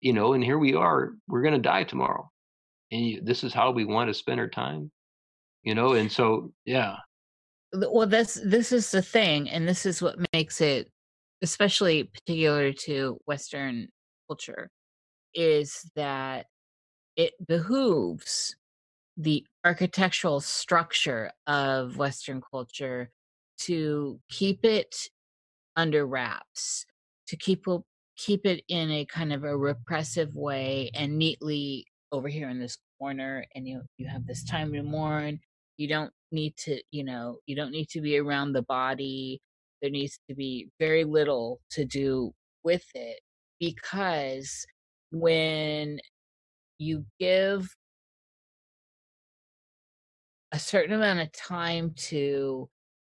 and here we are, we're going to die tomorrow. And this is how we want to spend our time, and so, yeah. Well, this is the thing, and this is what makes it especially particular to Western culture, is that it behooves the architectural structure of Western culture to keep it under wraps, to keep it in a kind of a repressive way and neatly over here in this corner, and you have this time to mourn. You don't need to, you don't need to be around the body. There needs to be very little to do with it, because when you give a certain amount of time to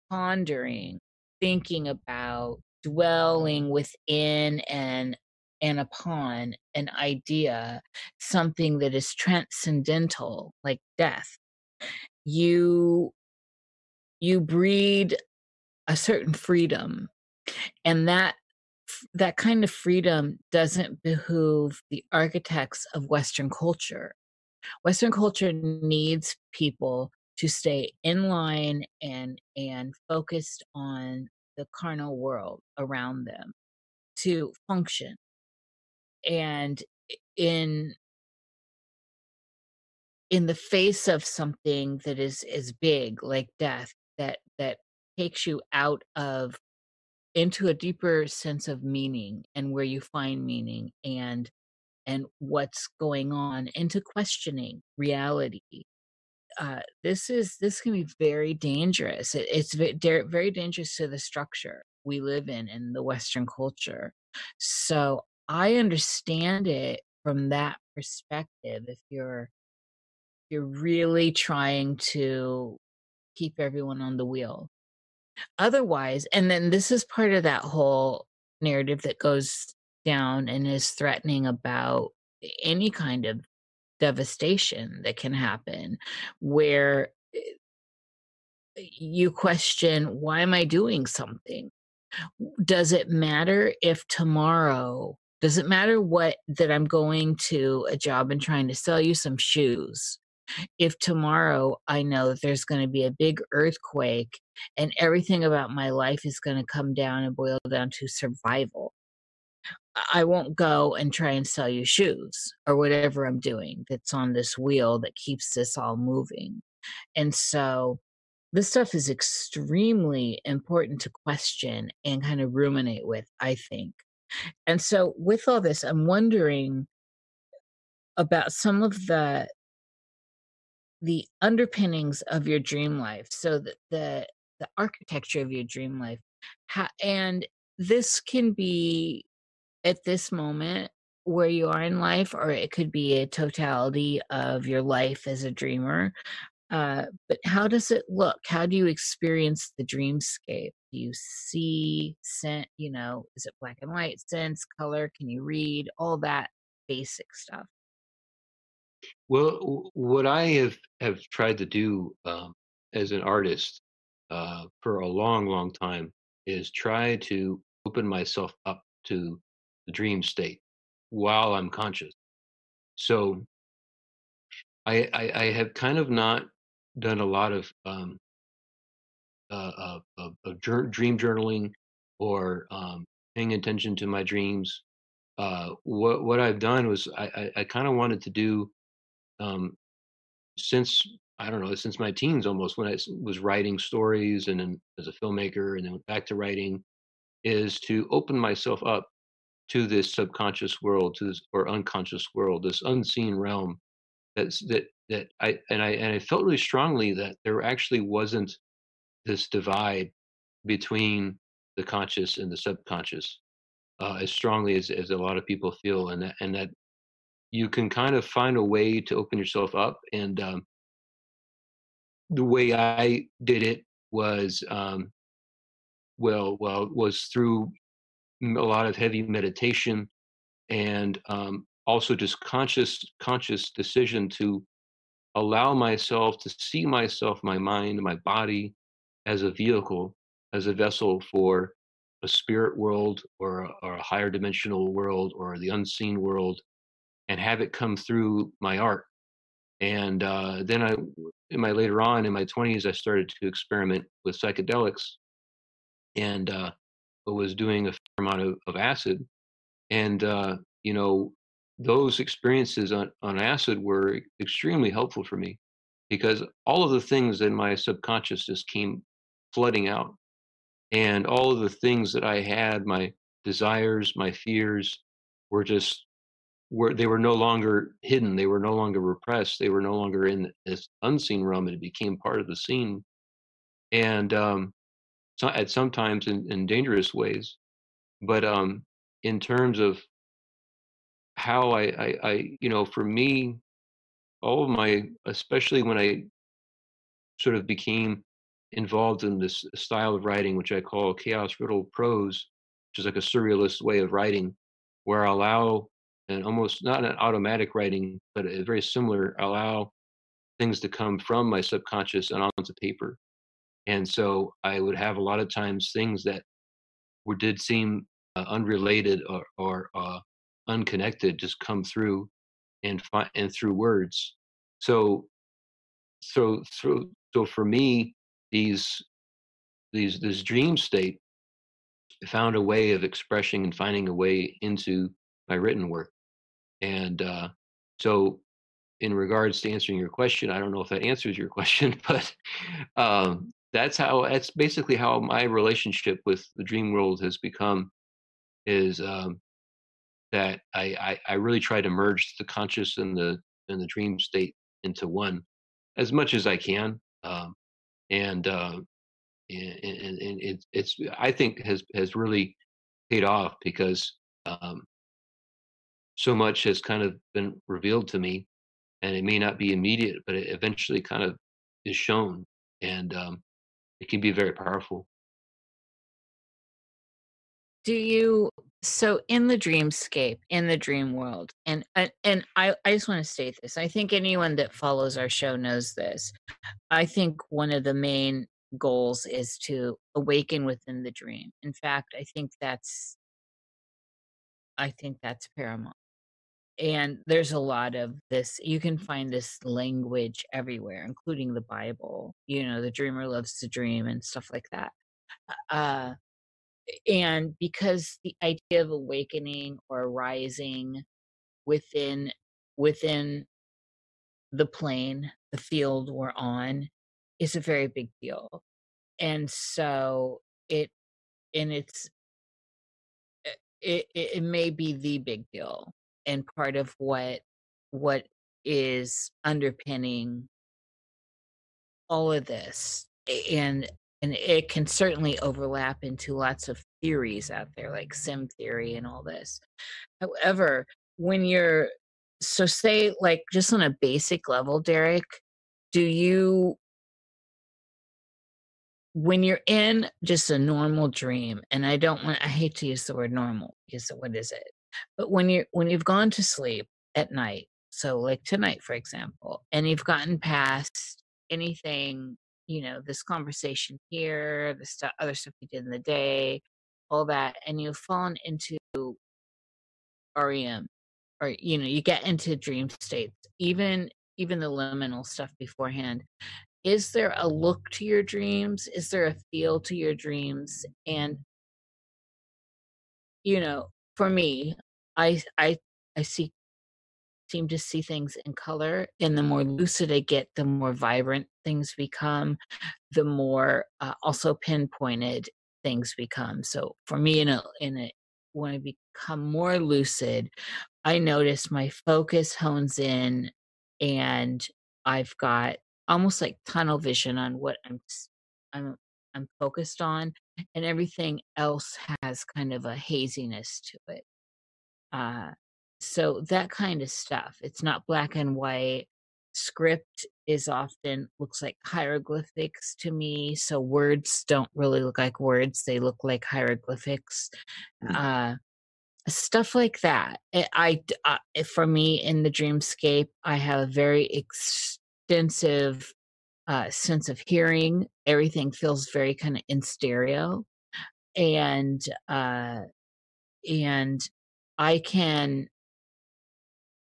pondering, thinking about, dwelling within and upon an idea, something that is transcendental, like death, you you breed a certain freedom, and that kind of freedom doesn't behoove the architects of Western culture. Western culture needs people to stay in line and focused on the carnal world around them to function. And in in the face of something that is big like death, that takes you out of into a deeper sense of meaning and where you find meaning and what's going on, into questioning reality. This can be very dangerous. Very dangerous to the structure we live in the Western culture. So I understand it from that perspective. If you're really trying to keep everyone on the wheel. Otherwise, and then this is part of that whole narrative that goes down and is threatening about any kind of devastation that can happen, where you question, why am I doing something? Does it matter if tomorrow, does it matter what, that I'm going to a job and trying to sell you some shoes? If tomorrow I know that there's going to be a big earthquake and everything about my life is going to come down and boil down to survival, I won't go and try and sell you shoes or whatever I'm doing that's on this wheel that keeps this all moving. And so this stuff is extremely important to question and kind of ruminate with, I think. And so with all this, I'm wondering about some of the underpinnings of your dream life. So that the architecture of your dream life. And this can be at this moment where you are in life, or it could be a totality of your life as a dreamer. But how does it look? How do you experience the dreamscape? Do you see, scent, is it black and white, sense, color? Can you read? All that basic stuff. Well, what I have tried to do as an artist for a long, long time is try to open myself up to the dream state while I'm conscious. So I have kind of not done a lot of dream journaling or paying attention to my dreams. What I've done was I kind of wanted to do um, since I don't know, since my teens almost, when was writing stories and then as a filmmaker and then went back to writing, is to open myself up to this subconscious world, to this or unconscious world, this unseen realm. That I felt really strongly that there actually wasn't this divide between the conscious and the subconscious as strongly as a lot of people feel, and that you can kind of find a way to open yourself up. And the way I did it was was through a lot of heavy meditation and also just conscious decision to allow myself to see myself, my mind, my body as a vehicle, as a vessel for a spirit world or a higher dimensional world or the unseen world, and have it come through my art. And then later on in my 20s, I started to experiment with psychedelics and was doing a fair amount of acid. And those experiences on acid were extremely helpful for me because all of the things in my subconscious just came flooding out, and all of the things that I had, my desires, my fears, were just they were no longer hidden, they were no longer repressed, they were no longer in this unseen realm, and it became part of the scene. And so at sometimes in dangerous ways, but in terms of how for me, all of my, especially when I sort of became involved in this style of writing, which I call chaos riddle prose, which is like a surrealist way of writing, where I allow, and almost not an automatic writing, but a very similar, allow things to come from my subconscious and onto paper. And so I would have a lot of times things that did seem unrelated or unconnected just come through and through words. So so for me, these this dream state found a way of expressing and finding a way into my written work. And so in regards to answering your question, I don't know if that answers your question, but that's basically how my relationship with the dream world has become, is that I really try to merge the conscious and the dream state into one as much as I can. And it's I think has really paid off, because um, so much has kind of been revealed to me, and it may not be immediate, but it eventually kind of is shown, and it can be very powerful. Do you, so in the dreamscape, in the dream world, and I just want to state this. I think anyone that follows our show knows this. I think one of the main goals is to awaken within the dream. In fact, I think that's paramount. And there's a lot of this. You can find this language everywhere, including the Bible. The dreamer loves to dream and stuff like that. Uh, and because the idea of awakening or rising within within the plane, the field we're on, is a very big deal. And so it and it may be the big deal, and part of what is underpinning all of this. And it can certainly overlap into lots of theories out there, like sim theory and all this. However, when you're so say, like, just on a basic level, Derek, do you, when you're in just a normal dream, and I hate to use the word normal, because what is it? But when you've gone to sleep at night, so like tonight, for example, and you've gotten past anything, this conversation here, the stuff, other stuff you did in the day, all that, and you've fallen into REM, or you get into dream states, even the liminal stuff beforehand. Is there a look to your dreams? Is there a feel to your dreams? And for me, I seem to see things in color, and the more lucid I get, the more vibrant things become, the more also pinpointed things become. So for me, when I become more lucid, I notice my focus hones in, and I've got almost like tunnel vision on what I'm I'm focused on, and everything else has kind of a haziness to it. Uh, so that kind of stuff. It's not black and white. Script is often looks like hieroglyphics to me. So words don't really look like words; they look like hieroglyphics. Mm. Uh, Stuff like that. For me in the dreamscape, I have a very extensive sense of hearing. Everything feels very kind of in stereo, and and I can,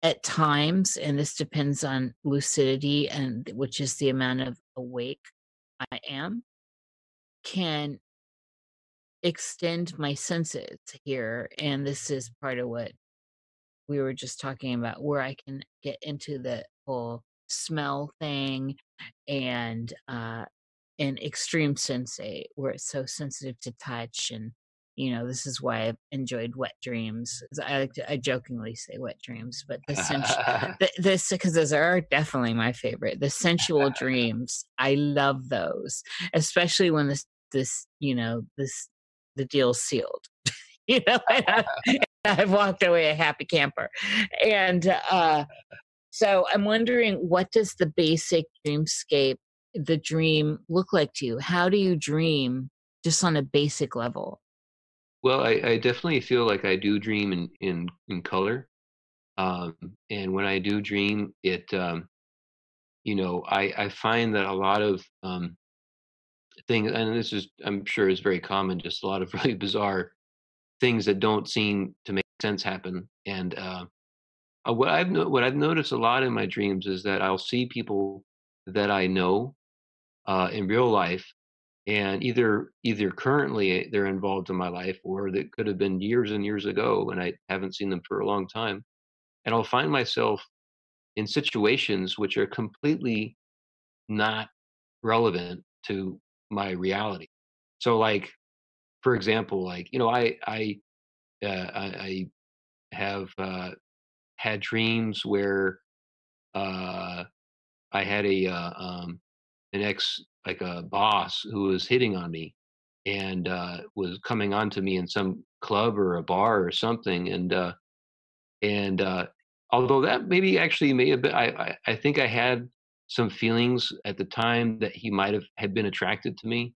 at times, and this depends on lucidity, and which is the amount of awake I am, can extend my senses here. And this is part of what we were just talking about, where I can get into the whole smell thing, and extreme sensate, where it's so sensitive to touch. And this is why I've enjoyed wet dreams. I jokingly say wet dreams, but this, because those are definitely my favorite. The sensual dreams, I love those, especially when the deal's sealed. And I've walked away a happy camper. And so I'm wondering, what does the basic dreamscape, the dream, look like to you? How do you dream, just on a basic level? Well, I definitely feel like I do dream in color, um, and when I do dream, I find that a lot of things, and this is, I'm sure, is very common, just a lot of really bizarre things that don't seem to make sense happen. And what I've noticed a lot in my dreams is that I'll see people that I know in real life, and either currently they're involved in my life, or that could have been years and years ago, and I haven't seen them for a long time. and I'll find myself in situations which are completely not relevant to my reality. So, like, for example, like, I have had dreams where uh, I had an ex, like a boss, who was hitting on me and was coming on to me in some club or a bar or something, and although that maybe actually may have been, I think I had some feelings at the time that he might have had been attracted to me,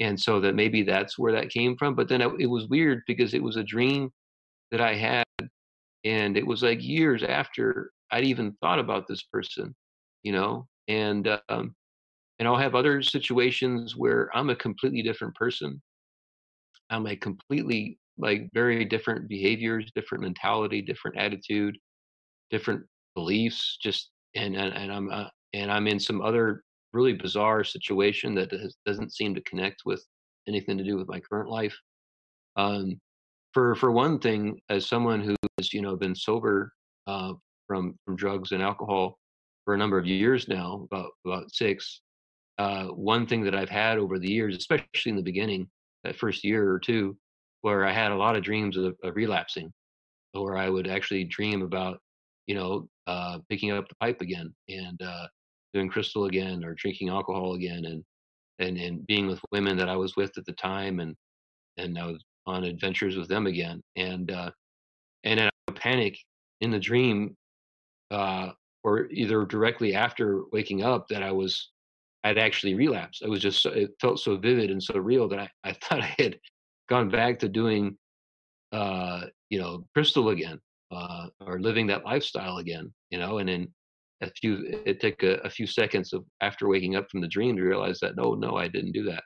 and so that maybe that's where that came from. But then it was weird because it was a dream that I had, and it was like years after I'd even thought about this person, and I'll have other situations where I'm a completely different person. I'm a completely, like, very different behaviors, different mentality, different attitude, different beliefs, just and I'm in some other really bizarre situation that doesn't seem to connect with anything to do with my current life. Um, for one thing, as someone who has, been sober from drugs and alcohol for a number of years now, about 6, one thing that I've had over the years, especially in the beginning, that first year or 2, where I had a lot of dreams of relapsing, or I would actually dream about, picking up the pipe again and doing crystal again or drinking alcohol again, and being with women that I was with at the time, and I was on adventures with them again, and then I would panic in the dream, or either directly after waking up, that I'd actually relapsed. I was just it felt so vivid and so real that I thought I had gone back to doing crystal again, or living that lifestyle again, and then it took a few seconds of after waking up from the dream to realize that no, I didn't do that.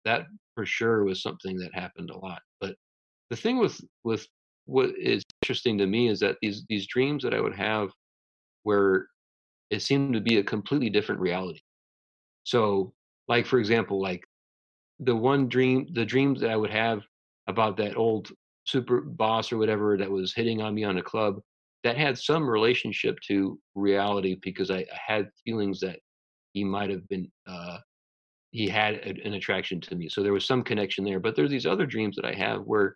That for sure was something that happened a lot. But the thing with what is interesting to me is that these dreams that I would have, where it seemed to be a completely different reality. So, like, for example, like, the dreams that I would have about that old super boss or whatever that was hitting on me on a club, that had some relationship to reality because I had feelings that he might have been, he had an attraction to me. So there was some connection there. But there's these other dreams that I have where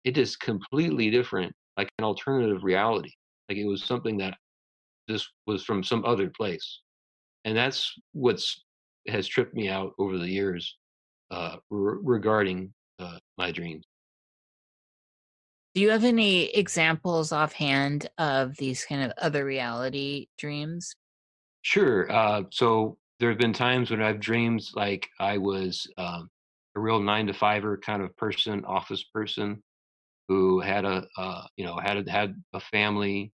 it is completely different, like an alternative reality. Like it was something that this was from some other place. And that's what's has tripped me out over the years, regarding my dreams. Do you have any examples offhand of these kind of other reality dreams? Sure. So there have been times when I've dreamed like I was a real 9 to 5er kind of person, office person who had had a family,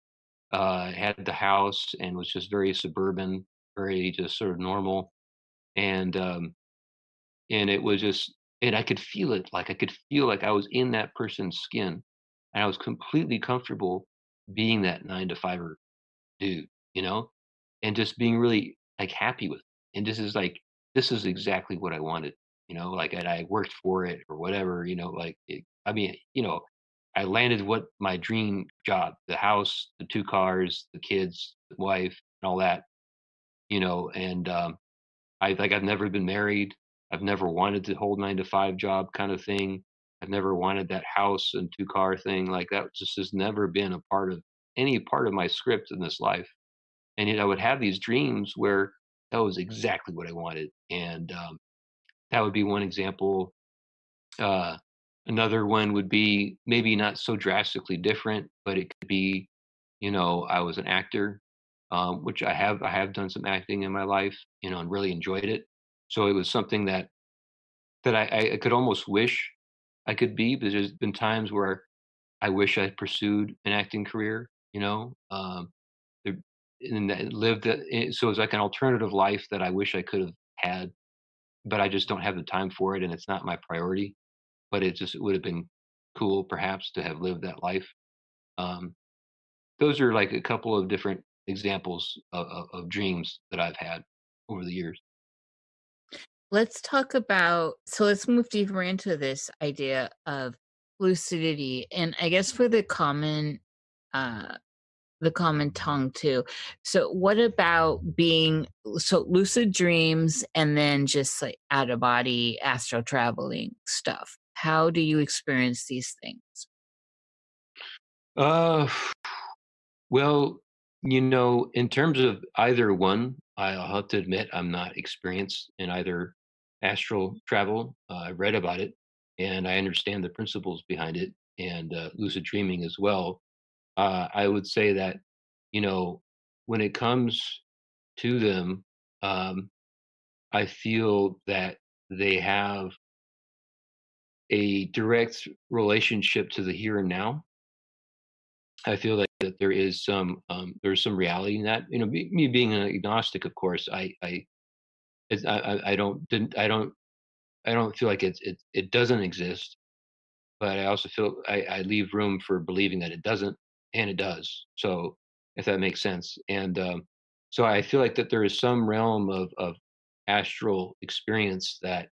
had the house, and was just very suburban, very just sort of normal, and and it was just, and I could feel it, like I could feel like I was in that person's skin, and I was completely comfortable being that 9 to 5er dude, you know, and just being really, like, happy with it. And this is exactly what I wanted, like, and I worked for it or whatever, like I mean, I landed what my dream job, the house, the 2 cars, the kids, the wife, and all that, and I've never been married. I've never wanted to hold 9 to 5 job kind of thing. I've never wanted that house and 2 car thing. Like that just has never been a part of any part of my script in this life. And yet I would have these dreams where that was exactly what I wanted. And that would be one example. Uh, Another one would be maybe not so drastically different, but it could be, I was an actor, which I have done some acting in my life, and really enjoyed it. So it was something that I could almost wish I could be, but there's been times where I wish I pursued an acting career, there- and that so it's like an alternative life that I wish I could have had, but I just don't have the time for it, and it's not my priority. But it would have been cool, perhaps, to have lived that life. Um, those are like a couple of different examples of dreams that I've had over the years. Let's talk about, so let's move deeper into this idea of lucidity. And I guess for the common the common tongue too. So what about being so lucid dreams and then just like out of body astral traveling stuff? How do you experience these things? Uh, well, in terms of either one, I'll have to admit I'm not experienced in either astral travel. I've read about it and I understand the principles behind it, and lucid dreaming as well. I would say that, when it comes to them, um, I feel that they have a direct relationship to the here and now. I feel like that there's some reality in that. Me being an agnostic, of course, I don't feel like it doesn't exist, but I also feel I leave room for believing that it doesn't, and it does. So if that makes sense, and so I feel like that there is some realm of astral experience that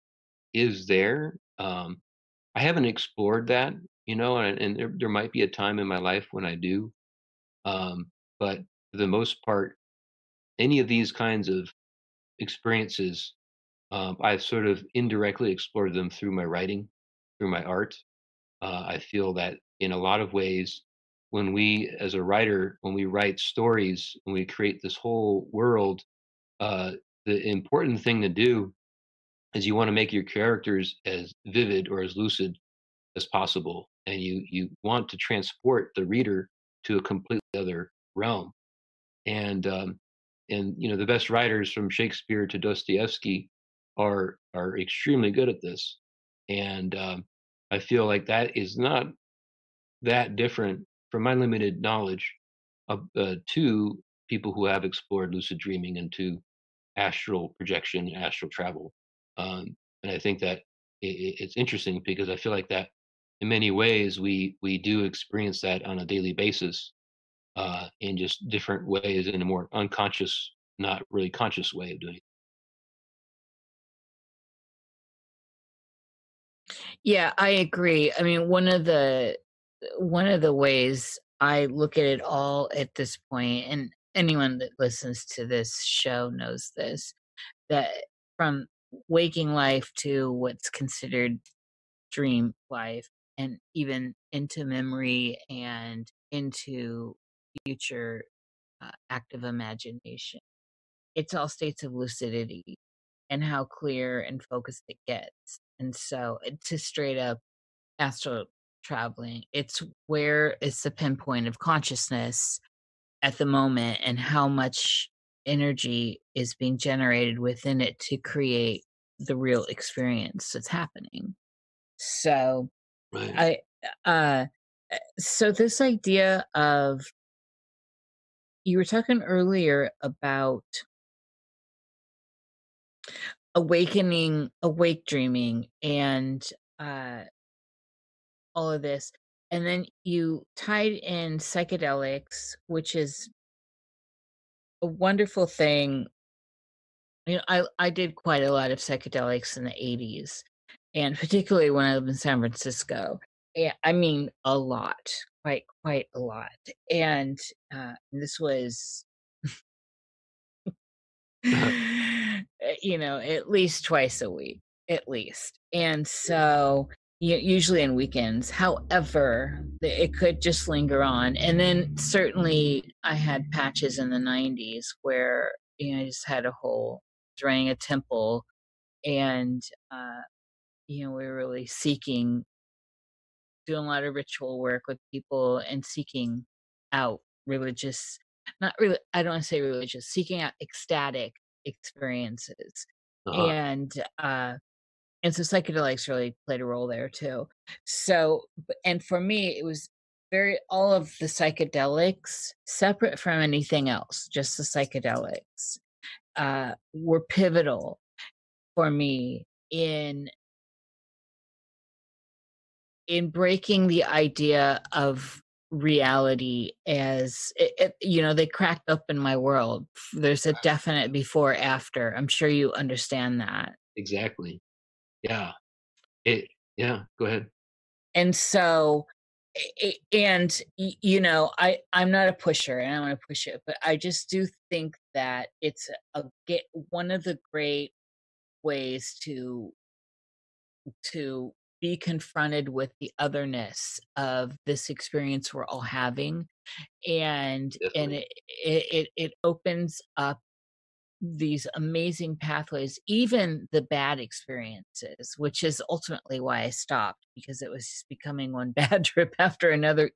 is there. I haven't explored that, and there might be a time in my life when I do. But for the most part, any of these kinds of experiences, I've sort of indirectly explored them through my writing, through my art. I feel that in a lot of ways, when we, as a writer, when we write stories, when we create this whole world, uh, the important thing to do is you want to make your characters as vivid or as lucid as possible, and you want to transport the reader to a completely other realm. And the best writers from Shakespeare to Dostoevsky are extremely good at this. And I feel like that is not that different from my limited knowledge of to people who have explored lucid dreaming and to astral projection and astral travel. And I think that it's interesting because I feel like that in many ways we do experience that on a daily basis, in just different ways, in a more unconscious, not really conscious way of doing it. Yeah, I agree. I mean, one of the ways I look at it all at this point, and anyone that listens to this show knows this, that from waking life to what's considered dream life and even into memory and into future active imagination, it's all states of lucidity and how clear and focused it gets. And so to straight up astral traveling, it's where it's the pinpoint of consciousness at the moment and how much energy is being generated within it to create the real experience that's happening. So Right. I uh so this idea of, you were talking earlier about awake dreaming and uh all of this, and then you tied in psychedelics, which is a wonderful thing. I did quite a lot of psychedelics in the 80s, and particularly when I lived in San Francisco. Yeah, I mean a lot, quite a lot. And this was at least twice a week, at least. And so usually in weekends. However, it could just linger on. And then certainly I had patches in the 90s where I just had a whole running a temple, and we were really doing a lot of ritual work with people and seeking out religious, not really, I don't want to say religious, seeking out ecstatic experiences. Uh-huh. And so psychedelics really played a role there too. So, and for me, it was all of the psychedelics separate from anything else, just the psychedelics were pivotal for me in breaking the idea of reality as they cracked up in my world. There's a definite before after. I'm sure you understand that. Exactly. Yeah. It. Yeah. Go ahead. And so And I'm not a pusher, and I want to push it, but I just do think that it's one of the great ways to be confronted with the otherness of this experience we're all having, and Definitely. it opens up these amazing pathways, even the bad experiences, which is ultimately why I stopped, because it was just becoming one bad trip after another,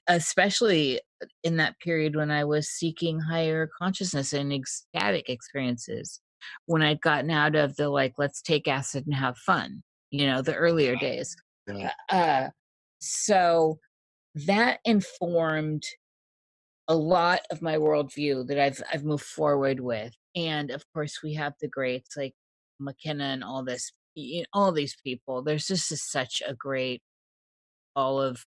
especially in that period when I was seeking higher consciousness and ecstatic experiences. When I'd gotten out of the like, let's take acid and have fun, the earlier days. Right. Uh, so that informed a lot of my worldview that I've moved forward with. And of course, we have the greats like McKenna and all these people. There's just such a great all of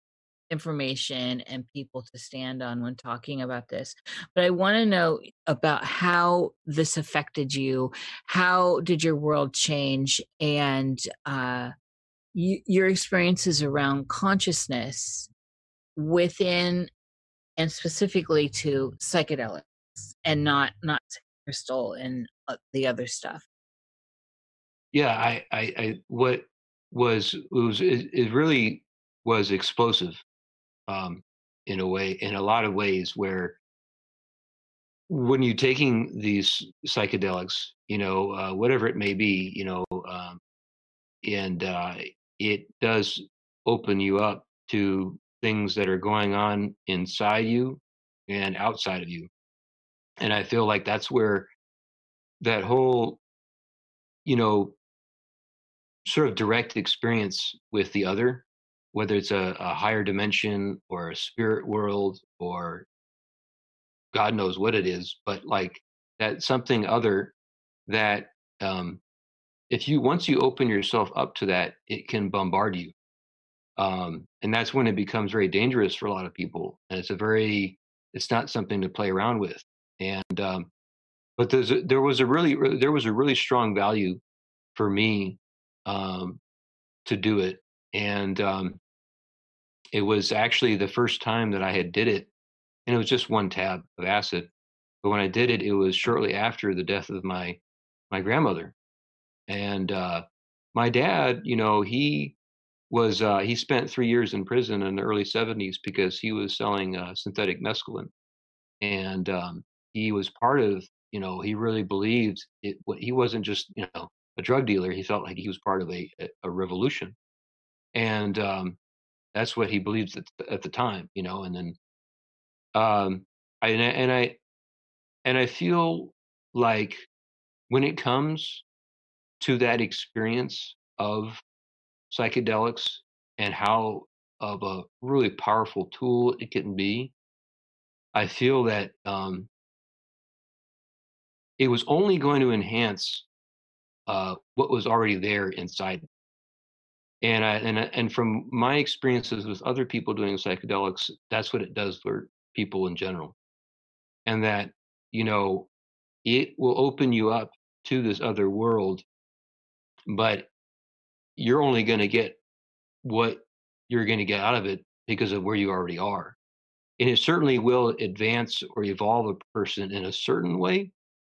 information and people to stand on when talking about this. But I want to know about how this affected you. How did your world change, and your experiences around consciousness within and specifically to psychedelics, and not crystal and the other stuff. Yeah, what it really was explosive, um, in a way, in a lot of ways, where when you're taking these psychedelics, whatever it may be, and it does open you up to things that are going on inside you and outside of you. And I feel like that's where that whole, you know, sort of direct experience with the other, whether it's a higher dimension or a spirit world or God knows what it is, but like that something other that, um, if you once you open yourself up to that, it can bombard you. And that's when it becomes very dangerous for a lot of people. And it's not something to play around with. And but there was a really strong value for me, um, to do it. And it was actually the first time that I had did it, and it was just one tab of acid. But when I did it, it was shortly after the death of my grandmother. And my dad, he spent 3 years in prison in the early '70s because he was selling synthetic mescaline, and he was part of. He really believed it. He wasn't just a drug dealer. He felt like he was part of a revolution, and that's what he believed at the time. And then um, and I feel like when it comes to that experience of psychedelics and how of a really powerful tool it can be, I feel that it was only going to enhance what was already there inside. And from my experiences with other people doing psychedelics, that's what it does for people in general. And that you know it will open you up to this other world, but you're only going to get what you're going to get out of it because of where you already are. And it certainly will advance or evolve a person in a certain way,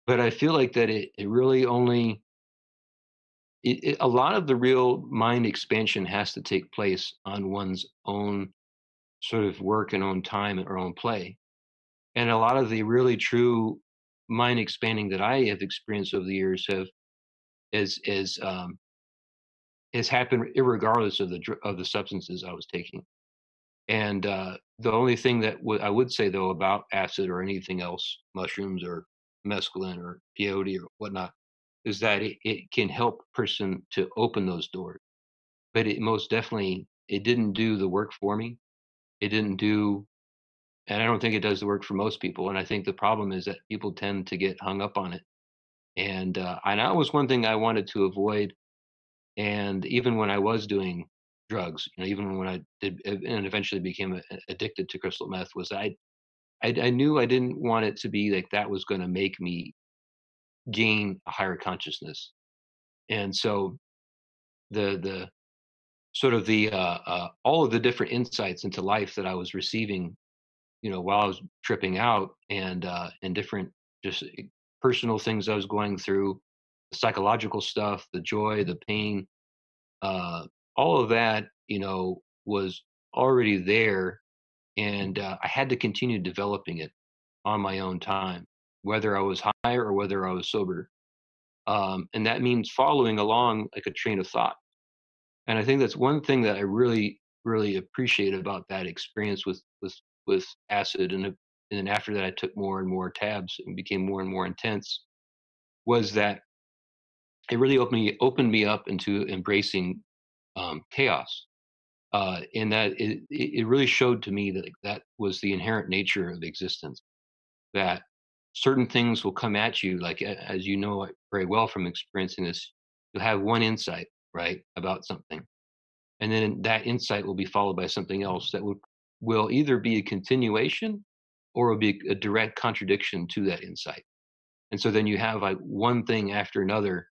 but I feel like that it really only a lot of the real mind expansion has to take place on one's own sort of work and own time or own play. And a lot of the really true mind expanding that I have experienced over the years has happened irregardless of of the substances I was taking. And the only thing that I would say though about acid or anything else, mushrooms or mescaline or peyote or whatnot, is that it can help a person to open those doors. But it most definitely it didn't do the work for me. It didn't do, and I don't think it does the work for most people. And I think the problem is that people tend to get hung up on it. And that was one thing I wanted to avoid. And even when I was doing drugs, even when I did and eventually became addicted to crystal meth, was I knew I didn't want it to be like that was going to make me gain a higher consciousness. And so the sort of the all of the different insights into life that I was receiving, while I was tripping out, and different just personal things I was going through, the psychological stuff, the joy, the pain, uh, all of that, was already there, and I had to continue developing it on my own time, whether I was high or whether I was sober. And that means following along like a train of thought. And I think that's one thing that I really, really appreciate about that experience with acid, and then after that, I took more and more tabs and became more and more intense. Was that it really opened me up into embracing chaos, and that it really showed to me that that was the inherent nature of existence. That certain things will come at you, like as you know very well from experiencing this, you'll have one insight, right, about something, and then that insight will be followed by something else that will either be a continuation or will be a direct contradiction to that insight. And so then you have like one thing after another,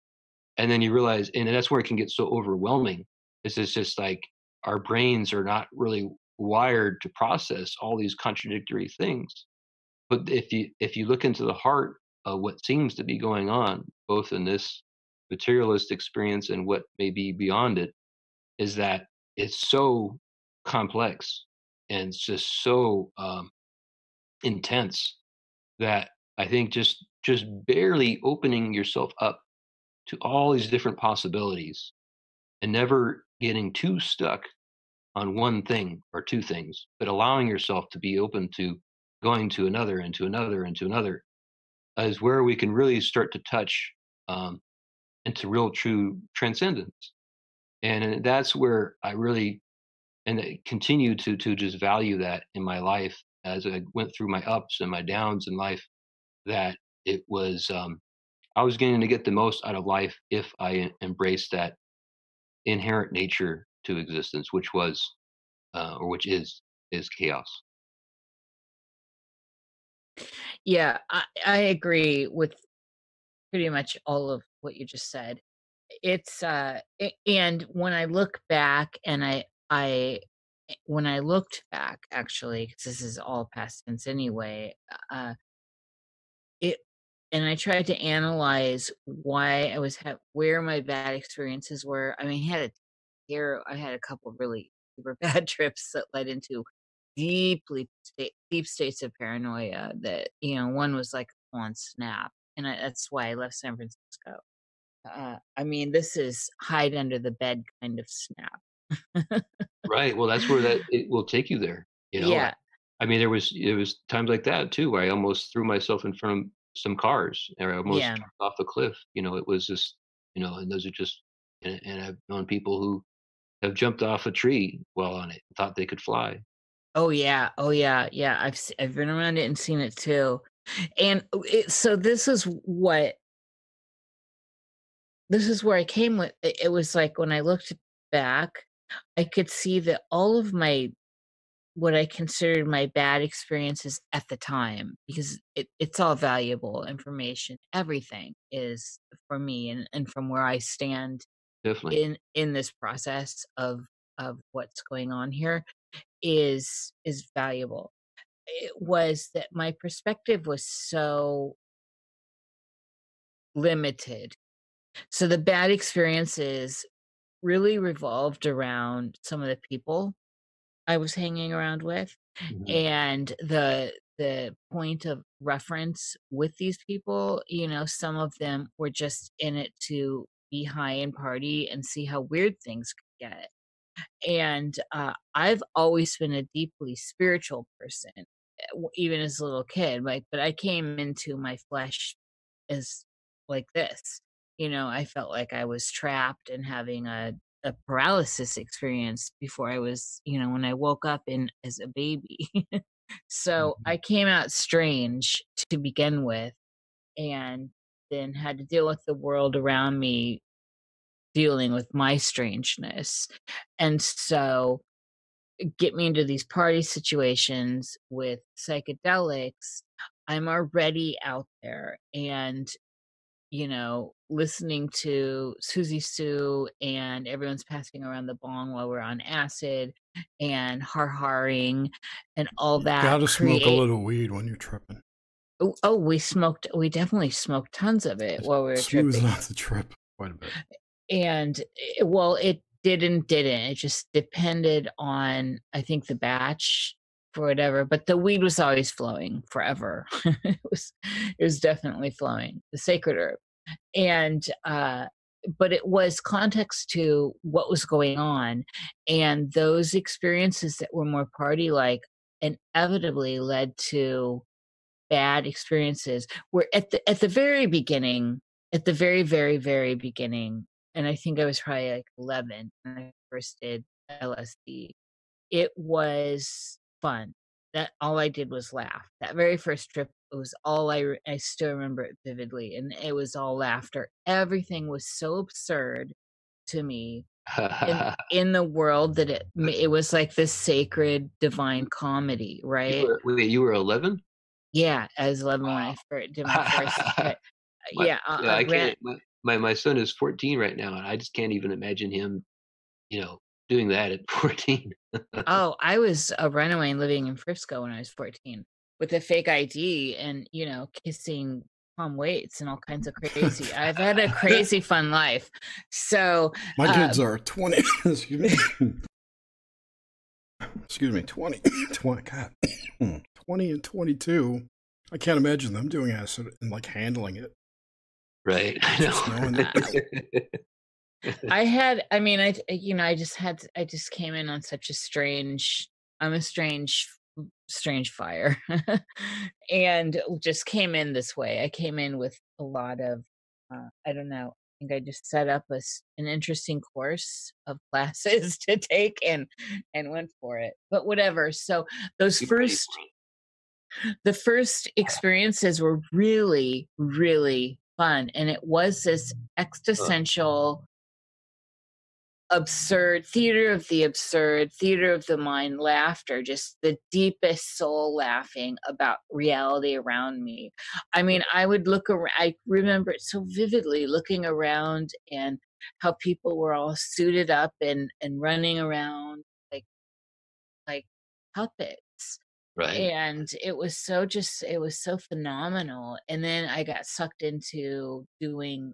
and then you realize, and that's where it can get so overwhelming. It's just like our brains are not really wired to process all these contradictory things. But if you look into the heart of what seems to be going on, both in this materialist experience and what may be beyond it, is that it's so complex and it's just so intense that I think just barely opening yourself up to all these different possibilities and never getting too stuck on one thing or two things, but allowing yourself to be open to going to another and to another and to another, is where we can really start to touch um, into real true transcendence. And that's where I really and I continue to just value that in my life as I went through my ups and my downs in life. That it was I was going to get the most out of life if I embraced that inherent nature to existence, which was or which is chaos. Yeah, I agree with pretty much all of what you just said. It's and when I look back, and I when I looked back, actually, because this is all past tense anyway, it and I tried to analyze why I was where my bad experiences were. I mean, I had a couple really super bad trips that led into deep states of paranoia. That one was like on snap, and that's why I left San Francisco. I mean, this is hide under the bed kind of snap. Right. Well, that's where that it will take you there. Yeah, I mean, there was times like that too where I almost threw myself in front of some cars, or I almost yeah. jumped off a cliff. It was just, and those are just, and I've known people who have jumped off a tree while on it, thought they could fly. Oh yeah, oh yeah, yeah. I've been around it and seen it too. And so this is where I came with it. It was like when I looked back, I could see that all of my what I considered my bad experiences at the time, because it's all valuable information. Everything is for me, and from where I stand Definitely. in this process of what's going on here is valuable. It was that my perspective was so limited. So the bad experiences really revolved around some of the people I was hanging around with, Mhm. and the point of reference with these people, some of them were just in it to be high and party and see how weird things could get. And I've always been a deeply spiritual person, even as a little kid. But I came into my flesh as like this. I felt like I was trapped and having a paralysis experience before I was, when I woke up in as a baby. So Mhm. I came out strange to begin with, and then had to deal with the world around me dealing with my strangeness. And so get me into these party situations with psychedelics, I'm already out there, and listening to Susie Sue, and everyone's passing around the bong while we're on acid, and har-haring, and all that. Gotta smoke a little weed when you're tripping. Oh, we definitely smoked tons of it while we were tripping. Smoothing out the trip quite a bit. And it didn't. It just depended on, I think, the batch for whatever. But the weed was always flowing forever. It was definitely flowing, the sacred herb. And but it was context to what was going on, and those experiences that were more party like inevitably led to bad experiences. Were at the very beginning, at the very, very, very beginning, and I think I was probably like 11 when I first did LSD. It was fun. That all I did was laugh. That very first trip, it was all I still remember it vividly, and it was all laughter. Everything was so absurd to me in the world that it was like this sacred divine comedy, right? You were 11? Yeah, I was 11 when I did my first. I can't. My son is 14 right now, and I just can't even imagine him, doing that at 14. Oh, I was a runaway and living in Frisco when I was 14 with a fake ID and, kissing Tom Waits and all kinds of crazy. I've had a crazy fun life. So my kids are 20. Excuse me, 20, God, 20 and 22. I can't imagine them doing acid and like handling it. Right. I just came in on such I'm a strange fire and just came in this way. I came in with a lot of, I don't know. I think I just set up an interesting course of classes to take and went for it. But whatever. So the first experiences were really, really fun, and it was this existential, absurd theater of the mind laughter, just the deepest soul laughing about reality around me. I mean, I would look around, I remember it so vividly, looking around and how people were all suited up and running around like puppets. Right. And it was so phenomenal. And then I got sucked into doing,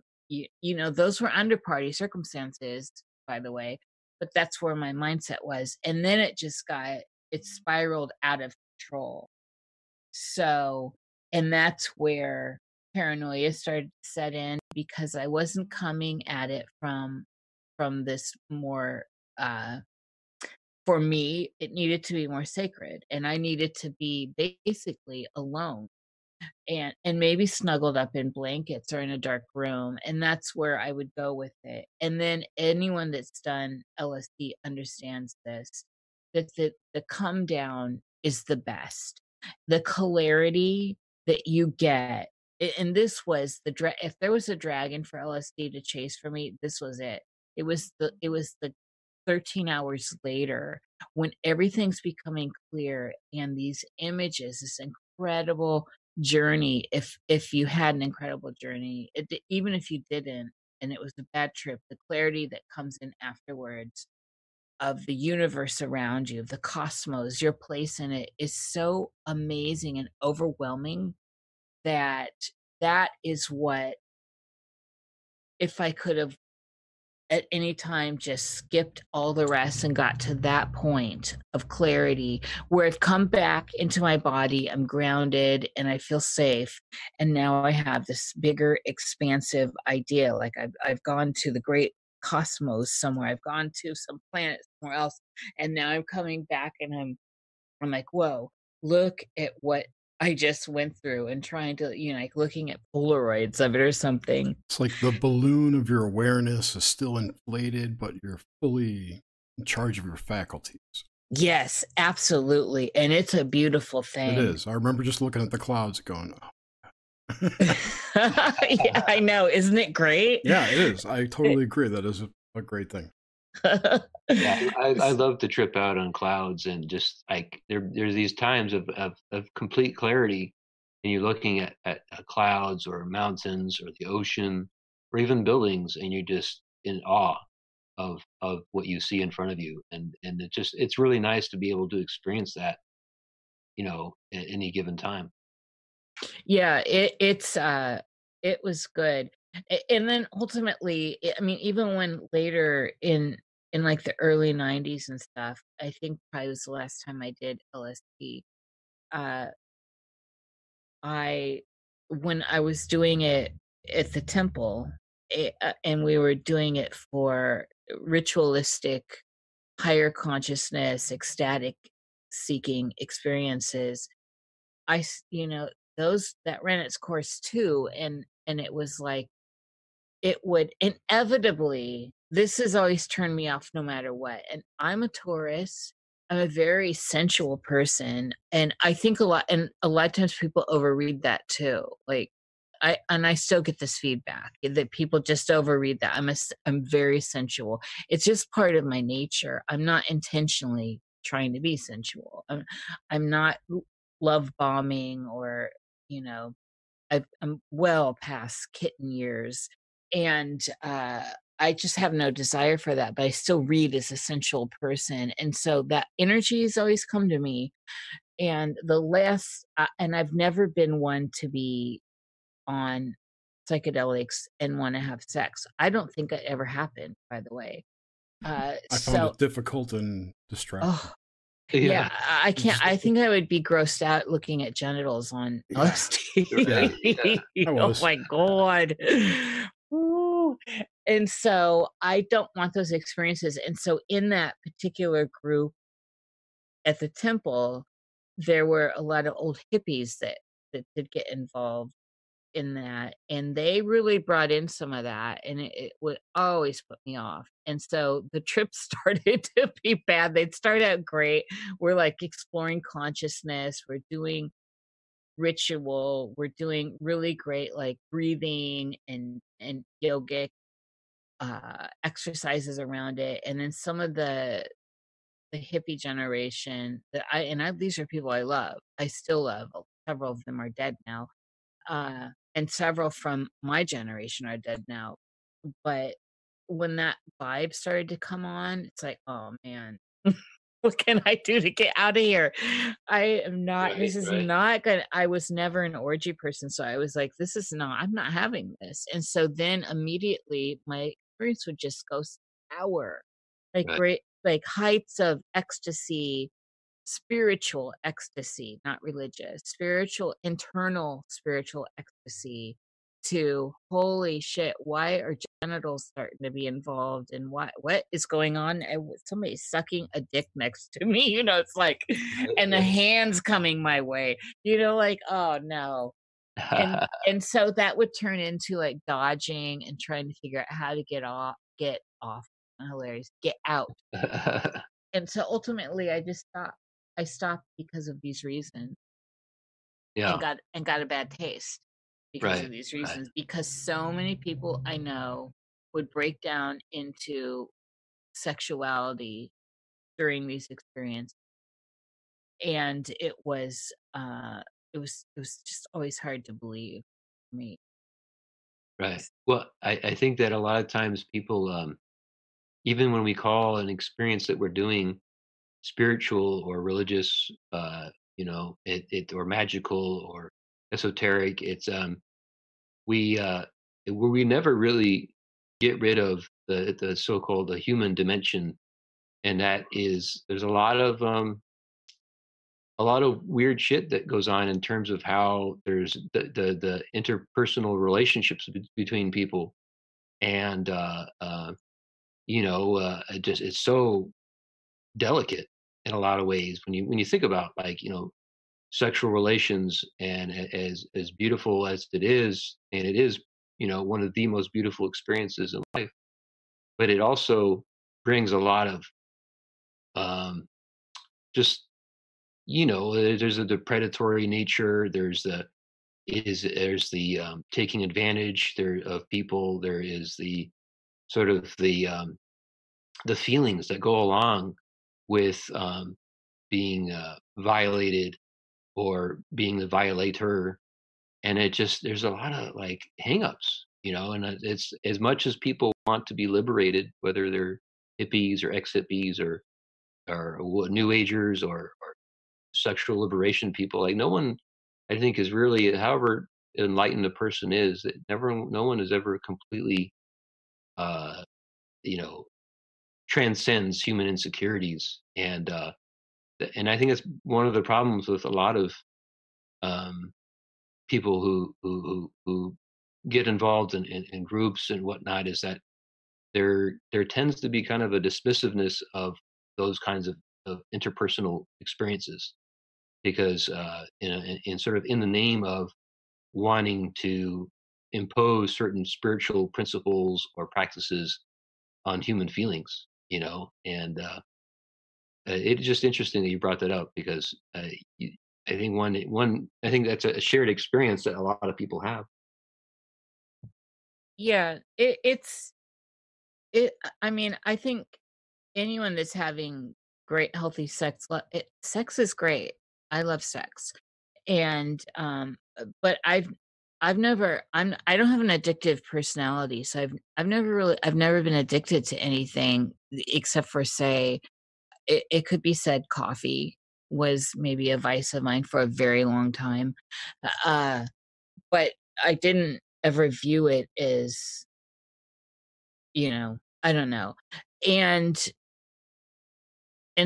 those were under party circumstances, by the way, but that's where my mindset was. And then it spiraled out of control. So, and that's where paranoia started to set in, because I wasn't coming at it from this more, for me, it needed to be more sacred, and I needed to be basically alone and maybe snuggled up in blankets or in a dark room. And that's where I would go with it. And then anyone that's done LSD understands this, that the come down is the best. The clarity that you get. And this was if there was a dragon for LSD to chase for me, this was it. It was the 13 hours later when everything's becoming clear, and these images, this incredible journey, if you had an incredible journey, even if you didn't and it was a bad trip, the clarity that comes in afterwards of the universe around you, of the cosmos, your place in it, is so amazing and overwhelming that is what, if I could have at any time just skipped all the rest and got to that point of clarity where I've come back into my body, I'm grounded and I feel safe, and now I have this bigger expansive idea, like I've gone to the great cosmos somewhere, I've gone to some planet somewhere else, and now I'm coming back and I'm like, whoa, look at what I just went through, and trying to, like looking at Polaroids of it or something. It's like the balloon of your awareness is still inflated, but you're fully in charge of your faculties. Yes, absolutely. And it's a beautiful thing. It is. I remember just looking at the clouds going, oh. Yeah, I know. Isn't it great? Yeah, it is. I totally agree. That is a great thing. Yeah, I love to trip out on clouds, and just like there's these times of complete clarity and you're looking at clouds or mountains or the ocean or even buildings, and you're just in awe of what you see in front of you, and it's really nice to be able to experience that, at any given time. Yeah, it was good. And then ultimately, I mean, even when later in like the early 90s and stuff, I think probably was the last time I did LSD. Uh I when I was doing it at the temple, and we were doing it for ritualistic higher consciousness, ecstatic seeking experiences. Those that ran its course too, and it was like it would inevitably, this has always turned me off no matter what. And I'm a Taurus. I'm a very sensual person, and I think a lot of times people overread that too. Like I still get this feedback that people just overread that. I'm very sensual. It's just part of my nature. I'm not intentionally trying to be sensual. I'm not love bombing, or you know I'm well past kitten years, and I just have no desire for that. But I still read as a sensual person, and so that energy has always come to me. And and I've never been one to be on psychedelics and want to have sex. I don't think it ever happened, by the way. I found So, it difficult and distracting. oh, yeah, Yeah. I can't. I think I would be grossed out looking at genitals on Yeah. LSD. Yeah, I Oh was. my God. Ooh. And so I don't want those experiences. And so in that particular group at the temple, there were a lot of old hippies that did get involved in that, and they really brought in some of that, and it would always put me off. And so the trip started to be bad. They'd start out great. We're like exploring consciousness, we're doing ritual, we're doing really great like breathing and yogic exercises around it. And then some of the hippie generation that these are people I love, I still love. Several of them are dead now, and several from my generation are dead now. But when that vibe started to come on, it's like, oh man, what can I do to get out of here? I am not, this is Right. not good. I was never an orgy person. So I was like, I'm not having this. And so then immediately my experience would just go sour, like Right. great, like heights of ecstasy, spiritual ecstasy, not religious, spiritual, internal spiritual ecstasy, to holy shit, why are genitals starting to be involved, and what is going on? Somebody's sucking a dick next to me, it's like, and the hands coming my way, like, oh no. And so that would turn into like dodging and trying to figure out how to get off, hilarious, get out. And so ultimately I stopped because of these reasons, Yeah. and got a bad taste because Right. of these Right. reasons, because so many people I know would break down into sexuality during these experiences. And it was just always hard to believe for me. Right. Well, I think that a lot of times people, even when we call an experience that we're doing spiritual or religious, or magical or esoteric, it's we never really get rid of the so-called the human dimension, and that is there's a lot of weird shit that goes on in terms of how there's the interpersonal relationships between people, and it just it's so delicate in a lot of ways when you think about, like, sexual relations, and as beautiful as it is, and it is, one of the most beautiful experiences in life, but it also brings a lot of um just, there's the predatory nature, there's the taking advantage there of people, there is the sort of the feelings that go along with being violated or being the violator. and there's a lot of like hangups, and it's as much as people want to be liberated, whether they're hippies or ex-hippies or new agers or sexual liberation people. Like no one, I think, is really, however enlightened a person is, that no one is ever completely, uh, you know, transcends human insecurities, and I think it's one of the problems with a lot of um, people who get involved in groups and whatnot, is that there tends to be kind of a dismissiveness of those kinds of interpersonal experiences, because in sort of in the name of wanting to impose certain spiritual principles or practices on human feelings, and it's just interesting that you brought that up, because I think I think that's a shared experience that a lot of people have. Yeah, I mean, I think anyone that's having great healthy sex is great. I love sex. And but I don't have an addictive personality, so I've never been addicted to anything except for, say, it could be said coffee was maybe a vice of mine for a very long time. Uh but I didn't ever view it as, I don't know. And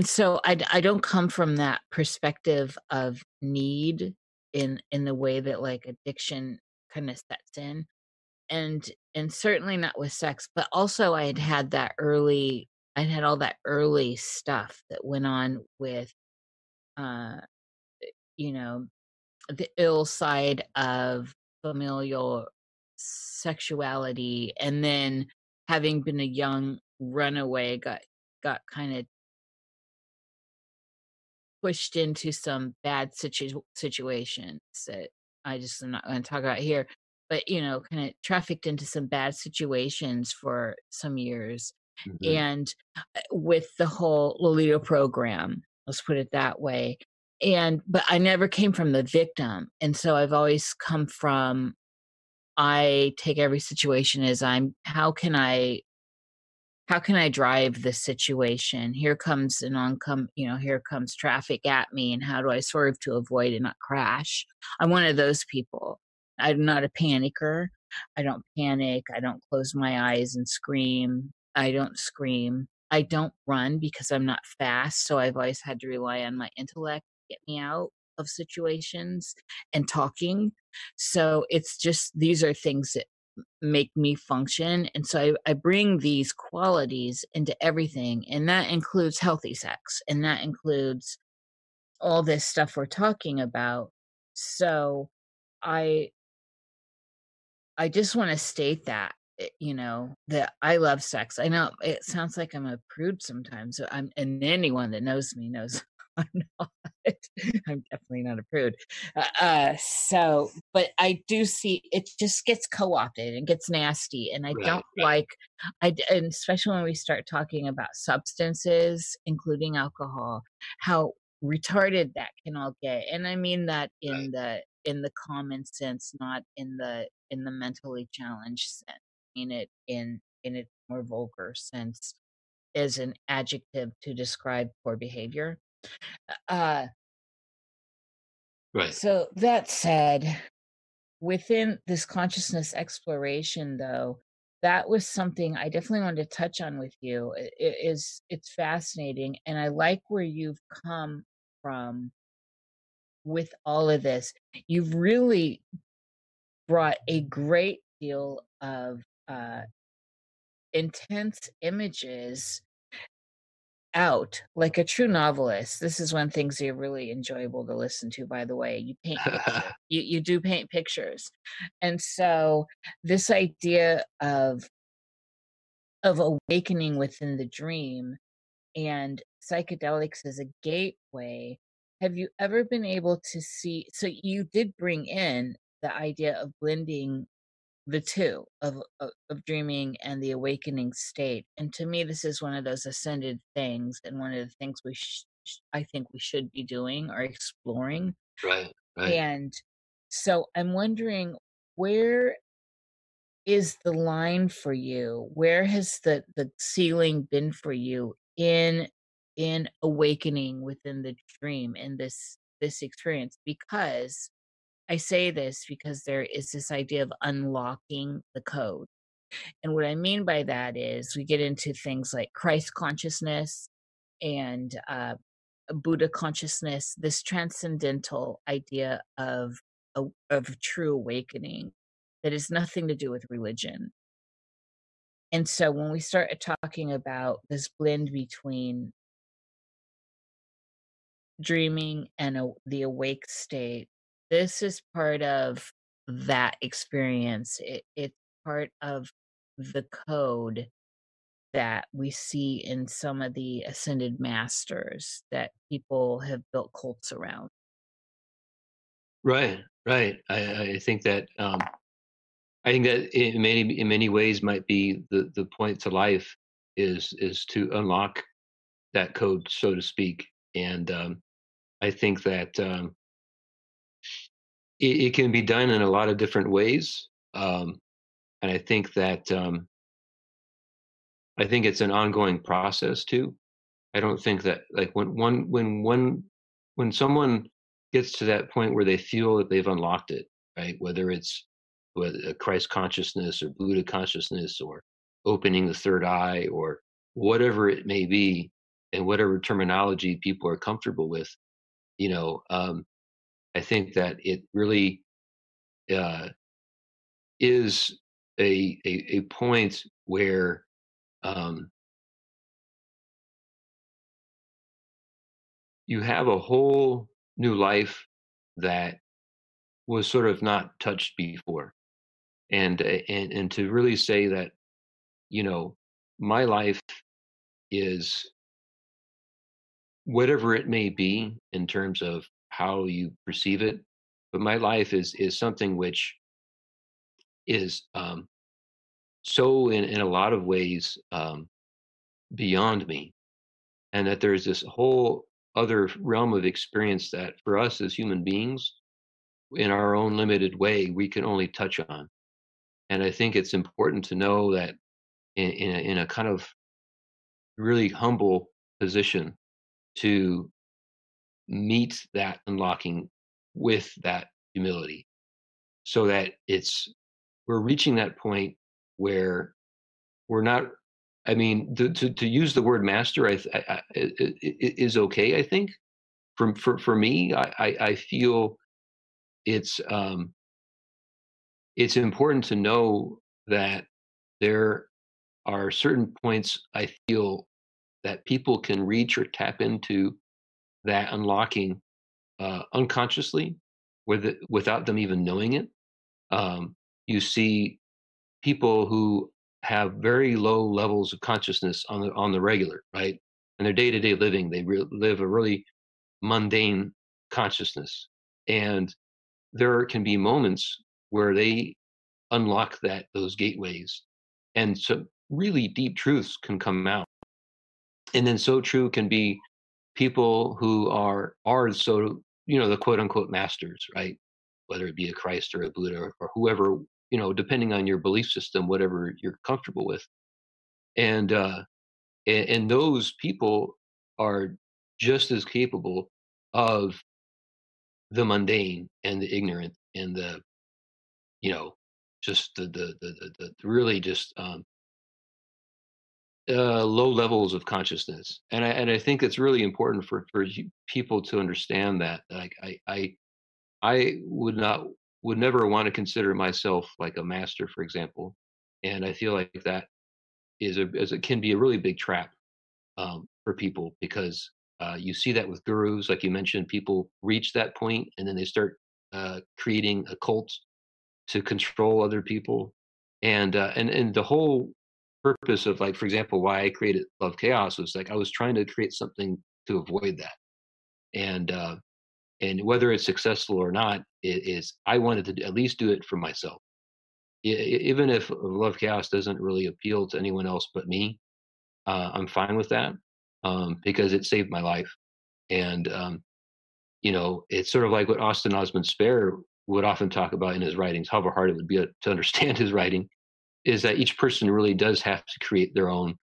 so I don't come from that perspective of need in the way that, like, addiction kinda sets in, and certainly not with sex, but also I'd had all that early stuff that went on with, uh, you know, the ill side of familial sexuality, and then having been a young runaway, got kinda pushed into some bad situations that I just am not gonna talk about here, but, kinda trafficked into some bad situations for some years, Hmm. and, with the whole Lolita program, let's put it that way, but I never came from the victim, and so I've always come from, I take every situation as how can I drive this situation? Here comes an oncome, here comes traffic at me, and how do I swerve to avoid and not crash? I'm one of those people. I'm not a panicker. I don't panic. I don't close my eyes and scream. I don't scream. I don't run because I'm not fast. So I've always had to rely on my intellect to get me out of situations and talking. So it's just, these are things that make me function. And so I bring these qualities into everything. And that includes healthy sex. And that includes all this stuff we're talking about. So I I just want to state that, that I love sex. I know it sounds like I'm a prude sometimes. And anyone that knows me knows I'm not. I'm definitely not a prude. But I do see it just gets co-opted and gets nasty, and I don't Right, right, like. And especially when we start talking about substances, including alcohol, how retarded that can all get. And I mean that right. in the common sense, not in the mentally challenged sense. I mean it in its more vulgar sense, as an adjective to describe poor behavior. Uh, Right. so that said, within this consciousness exploration, though, that was something I definitely wanted to touch on with you. It's fascinating, and I like where you've come from with all of this. You've really brought a great deal of intense images out like a true novelist. This is when things are really enjoyable to listen to, by the way. You paint pictures. You do paint pictures. And so this idea of awakening within the dream and psychedelics as a gateway, have you ever been able to see, so you did bring in the idea of blending the two of dreaming and the awakening state, and to me this is one of those ascended things, and one of the things I think we should be doing or exploring. Right, right. And So I'm wondering, where is the line for you? Where has the ceiling been for you in awakening within the dream in this experience? Because I say this because there is this idea of unlocking the code. And what I mean by that is we get into things like Christ consciousness and Buddha consciousness, this transcendental idea of true awakening that has nothing to do with religion. And so when we start talking about this blend between dreaming and the awake state, this is part of that experience. It's part of the code that we see in some of the ascended masters that people have built cults around. Right, right. I think that in many ways might be the point to life is to unlock that code, so to speak. And I think that it can be done in a lot of different ways. And I think that I think it's an ongoing process too. I don't think that like when someone gets to that point where they feel that they've unlocked it, right? Whether Christ consciousness or Buddha consciousness or opening the third eye or whatever it may be, and whatever terminology people are comfortable with, you know, I think that it really uh, is a point where um, you have a whole new life that was sort of not touched before, and to really say that, you know, my life is whatever it may be in terms of how you perceive it, but my life is something which is so in a lot of ways beyond me, and that there's this whole other realm of experience that for us as human beings in our own limited way we can only touch on. And I think it's important to know that in a kind of really humble position to meet that unlocking with that humility, so that we're reaching that point where we're not, I mean, to use the word master, is okay. I think for me, I feel it's um, it's important to know that there are certain points I feel that people can reach or tap into that unlocking unconsciously, without them even knowing it. You see people who have very low levels of consciousness on the regular, right? In their day to day living, they live a really mundane consciousness, and there can be moments where they unlock those gateways, and some really deep truths can come out. And then so true can be people who are so, you know, the quote unquote masters, right? Whether it be a Christ or a Buddha or whoever, you know, depending on your belief system, whatever you're comfortable with. And and those people are just as capable of the mundane and the ignorant and the, you know, just the really just low levels of consciousness. And I think it's really important for people to understand that. Like I would never want to consider myself like a master, for example. And I feel like that as it can be a really big trap for people, because you see that with gurus, like you mentioned, people reach that point and then they start creating a cult to control other people. And the whole purpose of, like, for example, why I created Love Chaos was like I was trying to create something to avoid that. And and whether it's successful or not, it is I wanted to at least do it for myself. Even if Love Chaos doesn't really appeal to anyone else but me, I'm fine with that, because it saved my life. And you know, it's sort of like what Austin Osman Spare would often talk about in his writings, however hard it would be to understand his writing, is that each person really does have to create their own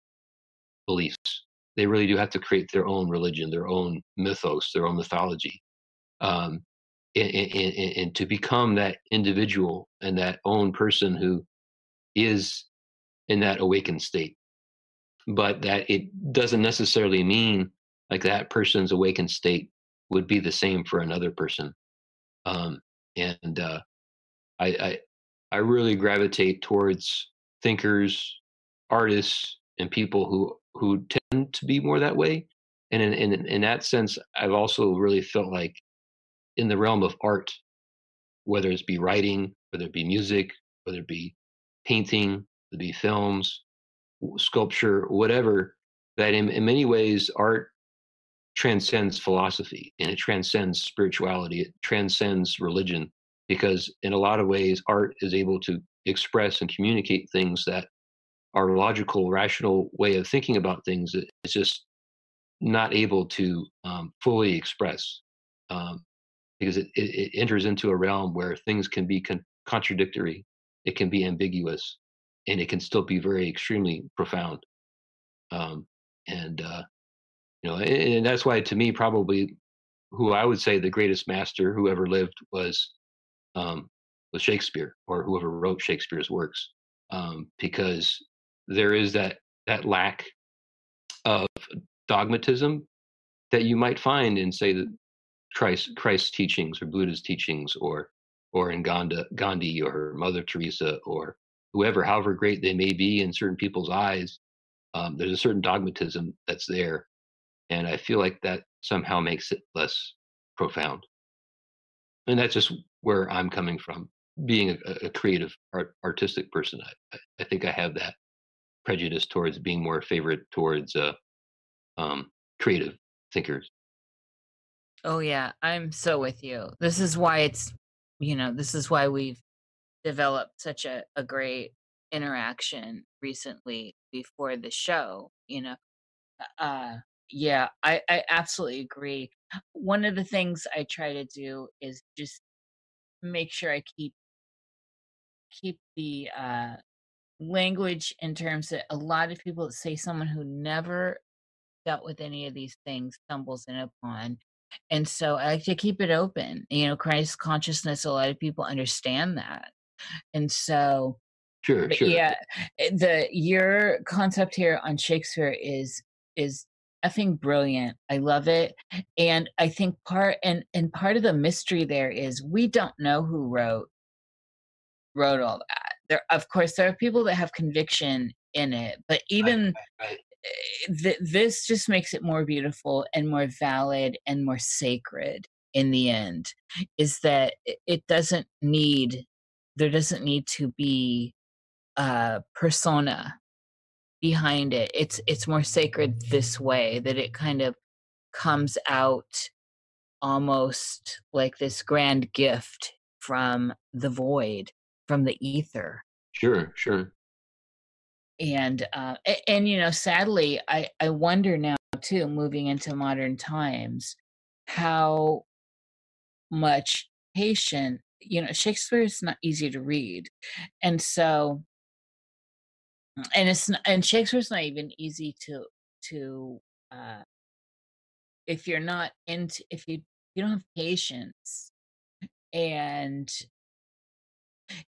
beliefs. They really do have to create their own religion, their own mythos, their own mythology, um, and to become that individual and that own person who is in that awakened state. But that it doesn't necessarily mean like that person's awakened state would be the same for another person. Um, and I, I I really gravitate towards thinkers, artists, and people who tend to be more that way. And in that sense, I've also really felt like in the realm of art, whether it be writing, whether it be music, whether it be painting, whether it be films, sculpture, whatever, that in many ways art transcends philosophy and it transcends spirituality, it transcends religion, because in a lot of ways art is able to express and communicate things that our logical rational way of thinking about things is just not able to fully express, um, because it enters into a realm where things can be contradictory, it can be ambiguous, and it can still be very extremely profound. um, and and that's why to me probably who I would say the greatest master who ever lived um, was Shakespeare, or whoever wrote Shakespeare's works, because there is that lack of dogmatism that you might find in, say, the Christ's teachings or Buddha's teachings, or in Gandhi or Mother Teresa or whoever, however great they may be in certain people's eyes. There's a certain dogmatism that's there, and I feel like that somehow makes it less profound. And that's just where I'm coming from. Being a creative, artistic person, I think I have that prejudice towards being more favorite towards creative thinkers. Oh yeah, I'm so with you. This is why this is why we've developed such a great interaction recently before the show. Uh yeah, I absolutely agree. One of the things I try to do is just make sure I keep the language in terms that a lot of people that say someone who never dealt with any of these things stumbles in upon. And so I like to keep it open. Christ consciousness, a lot of people understand that. And so, Sure, but sure. yeah, your concept here on Shakespeare is effing brilliant. I love it. And I think part of the mystery there is we don't know who wrote all that. Of course there are people that have conviction in it, but Right, even right. this just makes it more beautiful and more valid and more sacred in the end, is that it doesn't need there doesn't need to be a persona behind it. It's more sacred this way, that it kind of comes out almost like this grand gift from the void, from the ether. Sure, sure. And sadly, I wonder now too, moving into modern times, how much patient, Shakespeare is not easy to read. And so, and Shakespeare's not even easy to uh if you're not into, if you don't have patience. And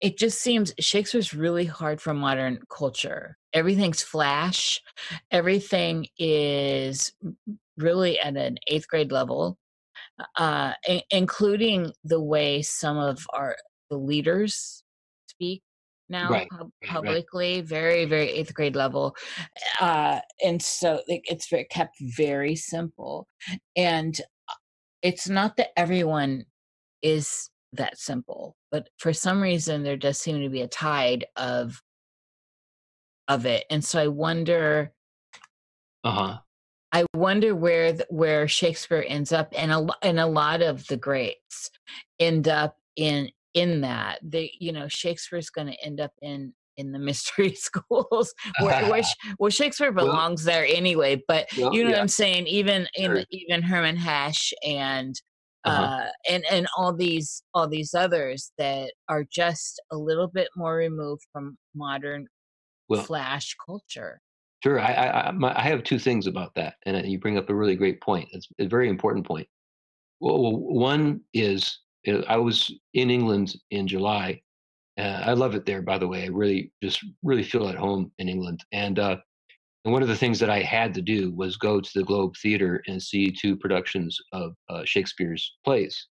it just seems Shakespeare's really hard for modern culture. Everything's flash. Everything is really at an eighth grade level, including the way some of the leaders speak now Right, right, right. publicly, very, very eighth grade level. And so it's kept very simple. And it's not that everyone is that simple, but for some reason there does seem to be a tide of it. And so Uh-huh. I wonder where Shakespeare ends up, and a lot of the greats end up in that. Shakespeare's going to end up in the mystery schools where Shakespeare Well, belongs there anyway. But well, you know what yeah, I'm saying? Even sure. even Herman Hesse and and all these others that are just a little bit more removed from modern Well, flash culture. sure. I have two things about that, and you bring up a really great point. It's a very important point. Well, one is I was in England in July. I love it there, by the way. I really feel at home in England. And one of the things that I had to do was go to the Globe Theater and see two productions of Shakespeare's plays.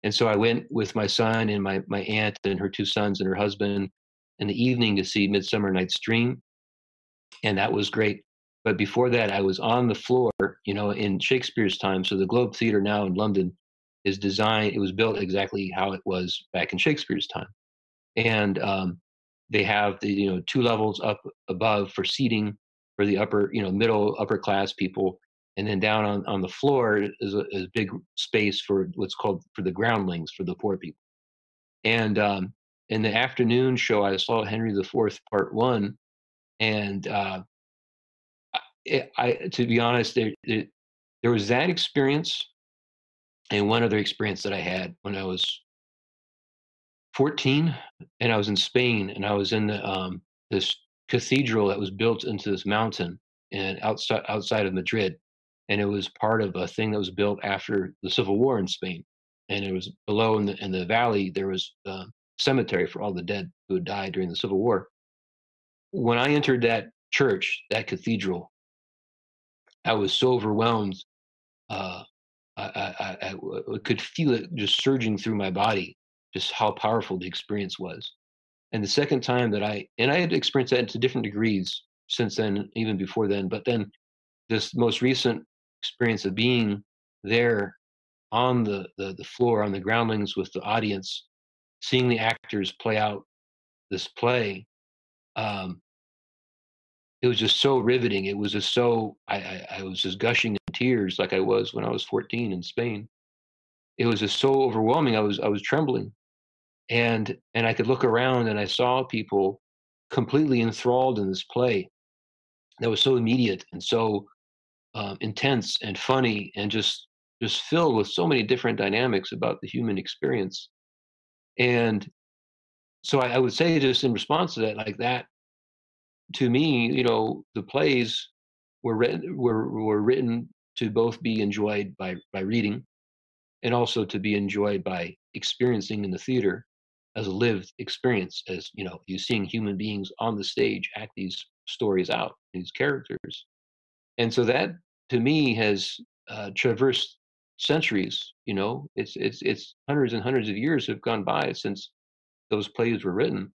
And so I went with my son and my aunt and her two sons and her husband in the evening to see Midsummer Night's Dream, and that was great. But before that, I was on the floor, in Shakespeare's time. So the Globe Theater now in London is designed. It was built exactly how it was back in Shakespeare's time, and they have the two levels up above for seating for the upper middle upper class people, and then down on the floor is a big space for what's called for the groundlings, for the poor people. And in the afternoon show, I saw Henry IV Part One, and to be honest, there was that experience, and one other experience that I had when I was 14, and I was in Spain, and I was in this cathedral that was built into this mountain and outside of Madrid, and it was part of a thing that was built after the Civil War in Spain, and it was below in the valley there was a cemetery for all the dead who had died during the Civil War. When I entered that church, that cathedral, I was so overwhelmed. Uh, I could feel it just surging through my body, just how powerful the experience was. And the second time that I had experienced that to different degrees since then, even before then, but then this most recent experience of being there on the floor, on the groundlings with the audience, seeing the actors play out this play, um, it was just so riveting. It was just so I was just gushing in tears like I was when I was 14 in Spain. It was just so overwhelming. I was trembling, and I could look around and I saw people completely enthralled in this play that was so immediate and so intense and funny and just filled with so many different dynamics about the human experience. And so I would say, just in response to that, like that, to me, the plays were written to both be enjoyed by reading, and also to be enjoyed by experiencing in the theater as a lived experience, as you seeing human beings on the stage act these stories out, these characters. And so that, to me, has traversed centuries. It's hundreds and hundreds of years have gone by since those plays were written,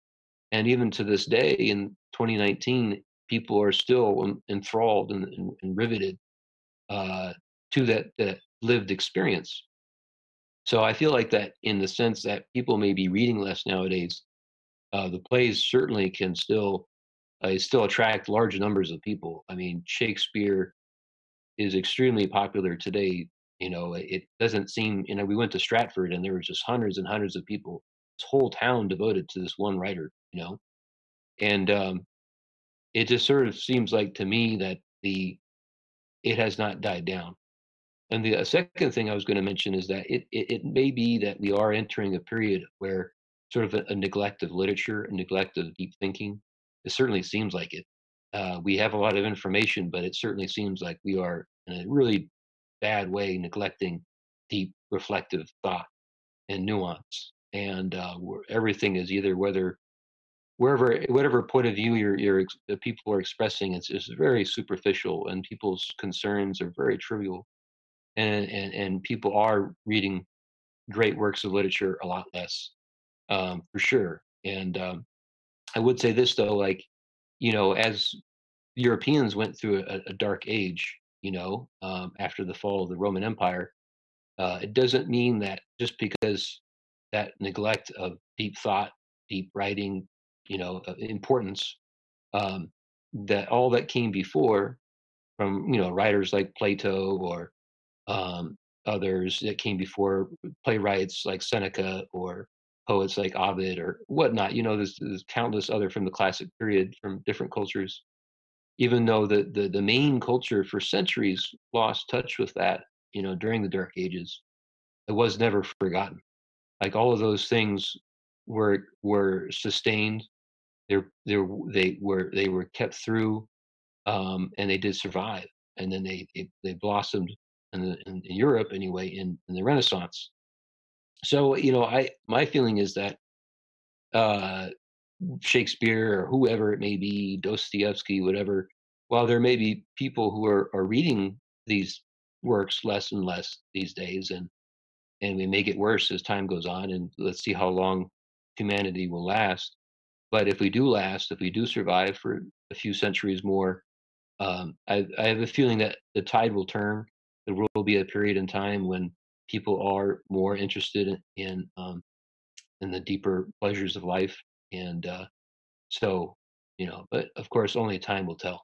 and even to this day in 2019, people are still enthralled and riveted uh, to that lived experience. So I feel like that, in the sense that people may be reading less nowadays, the plays certainly can still attract large numbers of people. I mean, Shakespeare is extremely popular today. It doesn't seem, we went to Stratford and there were just hundreds and hundreds of people, this whole town devoted to this one writer, and it just sort of seems like to me that it has not died down. And the second thing I was going to mention is that it may be that we are entering a period where sort of a neglect of literature, a neglect of deep thinking. It certainly seems like it. We have a lot of information, but it certainly seems like we are, in a really bad way, neglecting deep reflective thought and nuance. And where everything is either, whatever point of view the people are expressing, it's just very superficial, and people's concerns are very trivial, and people are reading great works of literature a lot less, for sure. And I would say this though, like, as Europeans went through a dark age, after the fall of the Roman Empire, it doesn't mean that just because that neglect of deep thought, deep writing, importance, um, that all that came before, from writers like Plato, or um, others that came before, playwrights like Seneca, or poets like Ovid or whatnot. There's countless other from the classic period from different cultures. Even though the main culture for centuries lost touch with that, during the Dark Ages, it was never forgotten. Like all of those things were sustained. They were kept through, and they did survive. And then they blossomed in Europe anyway in the Renaissance. So I my feeling is that uh, Shakespeare or whoever it may be, Dostoevsky, whatever, while there may be people who are reading these works less and less these days, and we may get worse as time goes on, and let's see how long humanity will last. But if we do last, if we do survive for a few centuries more, I have a feeling that the tide will turn. There will be a period in time when people are more interested in the deeper pleasures of life, and so but of course, only time will tell.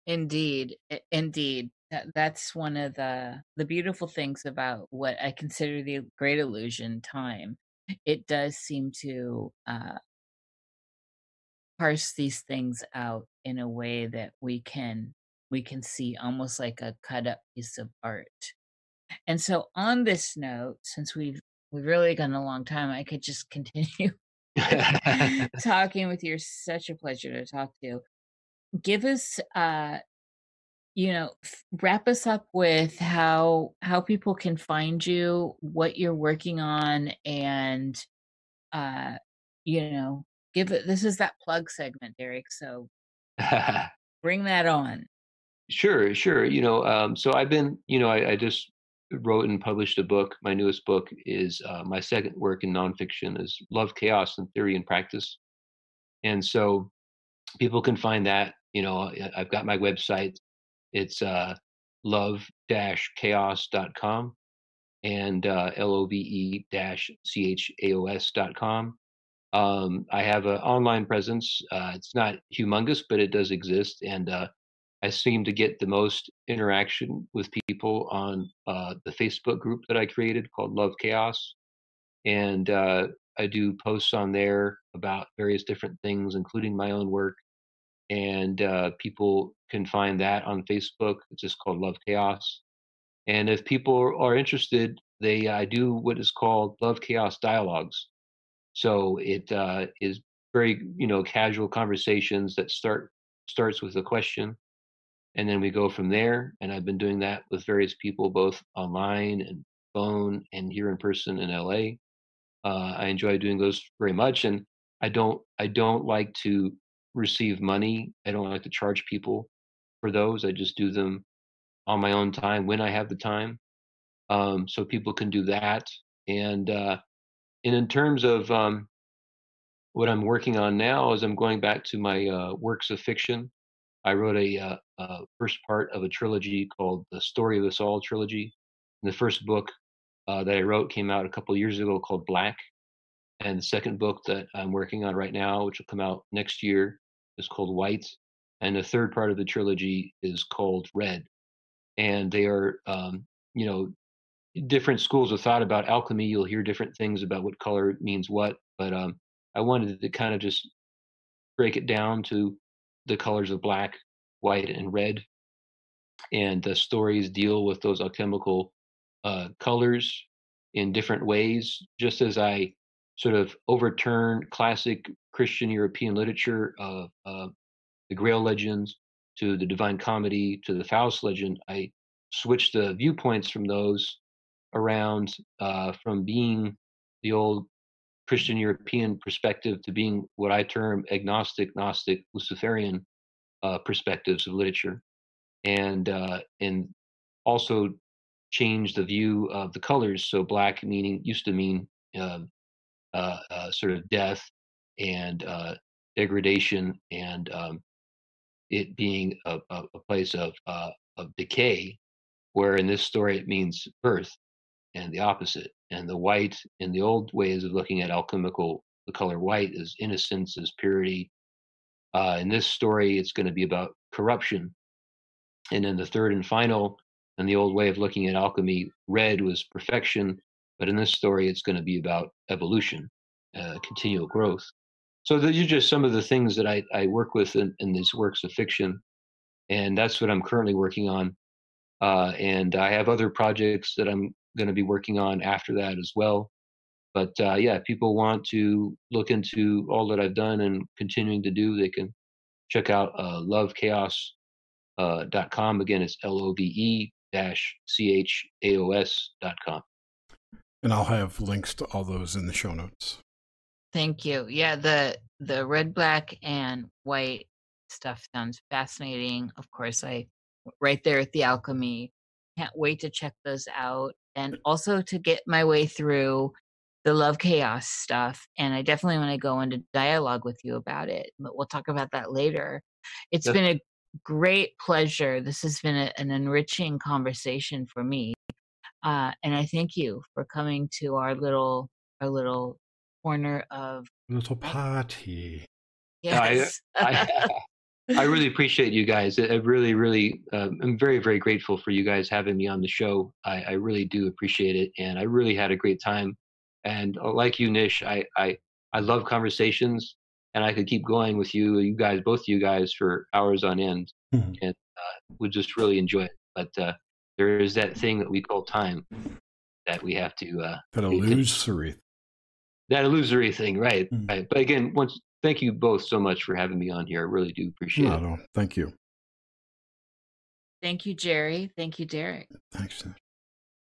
Indeed, indeed. That's one of the beautiful things about what I consider the great illusion, time. It does seem to parse these things out in a way that we can see almost like a cut up piece of art. And so on this note, since we've really gone a long time, I could just continue talking with you. You're such a pleasure to talk to. Give us wrap us up with how people can find you, what you're working on, and uh you know give it this is that plug segment, Derek, so bring that on. Sure, sure. So I've been, I just wrote and published a book. My newest book is my second work in nonfiction is Love, Chaos, and Theory and Practice. And so people can find that. I've got my website. It's love-chaos.com and love-chaos.com. I have an online presence. It's not humongous, but it does exist. And I seem to get the most interaction with people on the Facebook group that I created called Love Chaos. And I do posts on there about various different things, including my own work. And people can find that on Facebook. It's just called Love Chaos. And if people are interested, I do what is called Love Chaos Dialogues. So it is very casual conversations that starts with a question, and then we go from there. And I've been doing that with various people, both online and phone and here in person in LA. I enjoy doing those very much, and I don't like to receive money. I don't like to charge people for those. I just do them on my own time when I have the time. So people can do that. And in terms of what I'm working on now, is I'm going back to my works of fiction. I wrote a first part of a trilogy called the Story of Us All trilogy. And the first book that I wrote came out a couple of years ago called Black. And the second book that I'm working on right now, which will come out next year, is called White. And the third part of the trilogy is called Red. And they are, you know, different schools of thought about alchemy. You'll hear different things about what color means what. But I wanted to kind of just break it down to the colors of black, white, and red. And the stories deal with those alchemical colors in different ways, just as I sort of overturn classic Christian European literature of the Grail legends to the Divine Comedy to the Faust legend. I switch the viewpoints from those around, from being the old Christian European perspective to being what I term agnostic, Gnostic, Luciferian perspectives of literature, and also change the view of the colors. So black meaning used to mean uh, sort of death and degradation, and it being a place of decay, where in this story it means birth and the opposite. And the white in the old ways of looking at alchemical, the color white is innocence, is purity. In this story, it's going to be about corruption. And then the third and final, and the old way of looking at alchemy, red was perfection. But in this story, it's going to be about evolution, continual growth. So these are just some of the things that I work with in these works of fiction. And that's what I'm currently working on. And I have other projects that I'm going to be working on after that as well. But yeah, if people want to look into all that I've done and continuing to do, they can check out lovechaos.com. Again, it's LOVE-CHAOS.com. And I'll have links to all those in the show notes. Thank you. Yeah, the red, black, and white stuff sounds fascinating. Of course, I right there at the alchemy. Can't wait to check those out, and also to get my way through the love chaos stuff. And I definitely want to go into dialogue with you about it, but we'll talk about that later. It's been a great pleasure. This has been an enriching conversation for me, and I thank you for coming to our little corner of little party. Yes. I really appreciate you guys. I really, I'm very, very grateful for you guys having me on the show. I really do appreciate it, and I really had a great time. And like you, Nish, I love conversations, and I could keep going with you guys, both you guys, for hours on end, and would just really enjoy it. But there is that thing that we call time that we have to that illusory. That illusory thing, right? Right. But again, thank you both so much for having me on here. I really do appreciate it. No, thank you. Thank you, Jerry. Thank you, Derek. Thanks.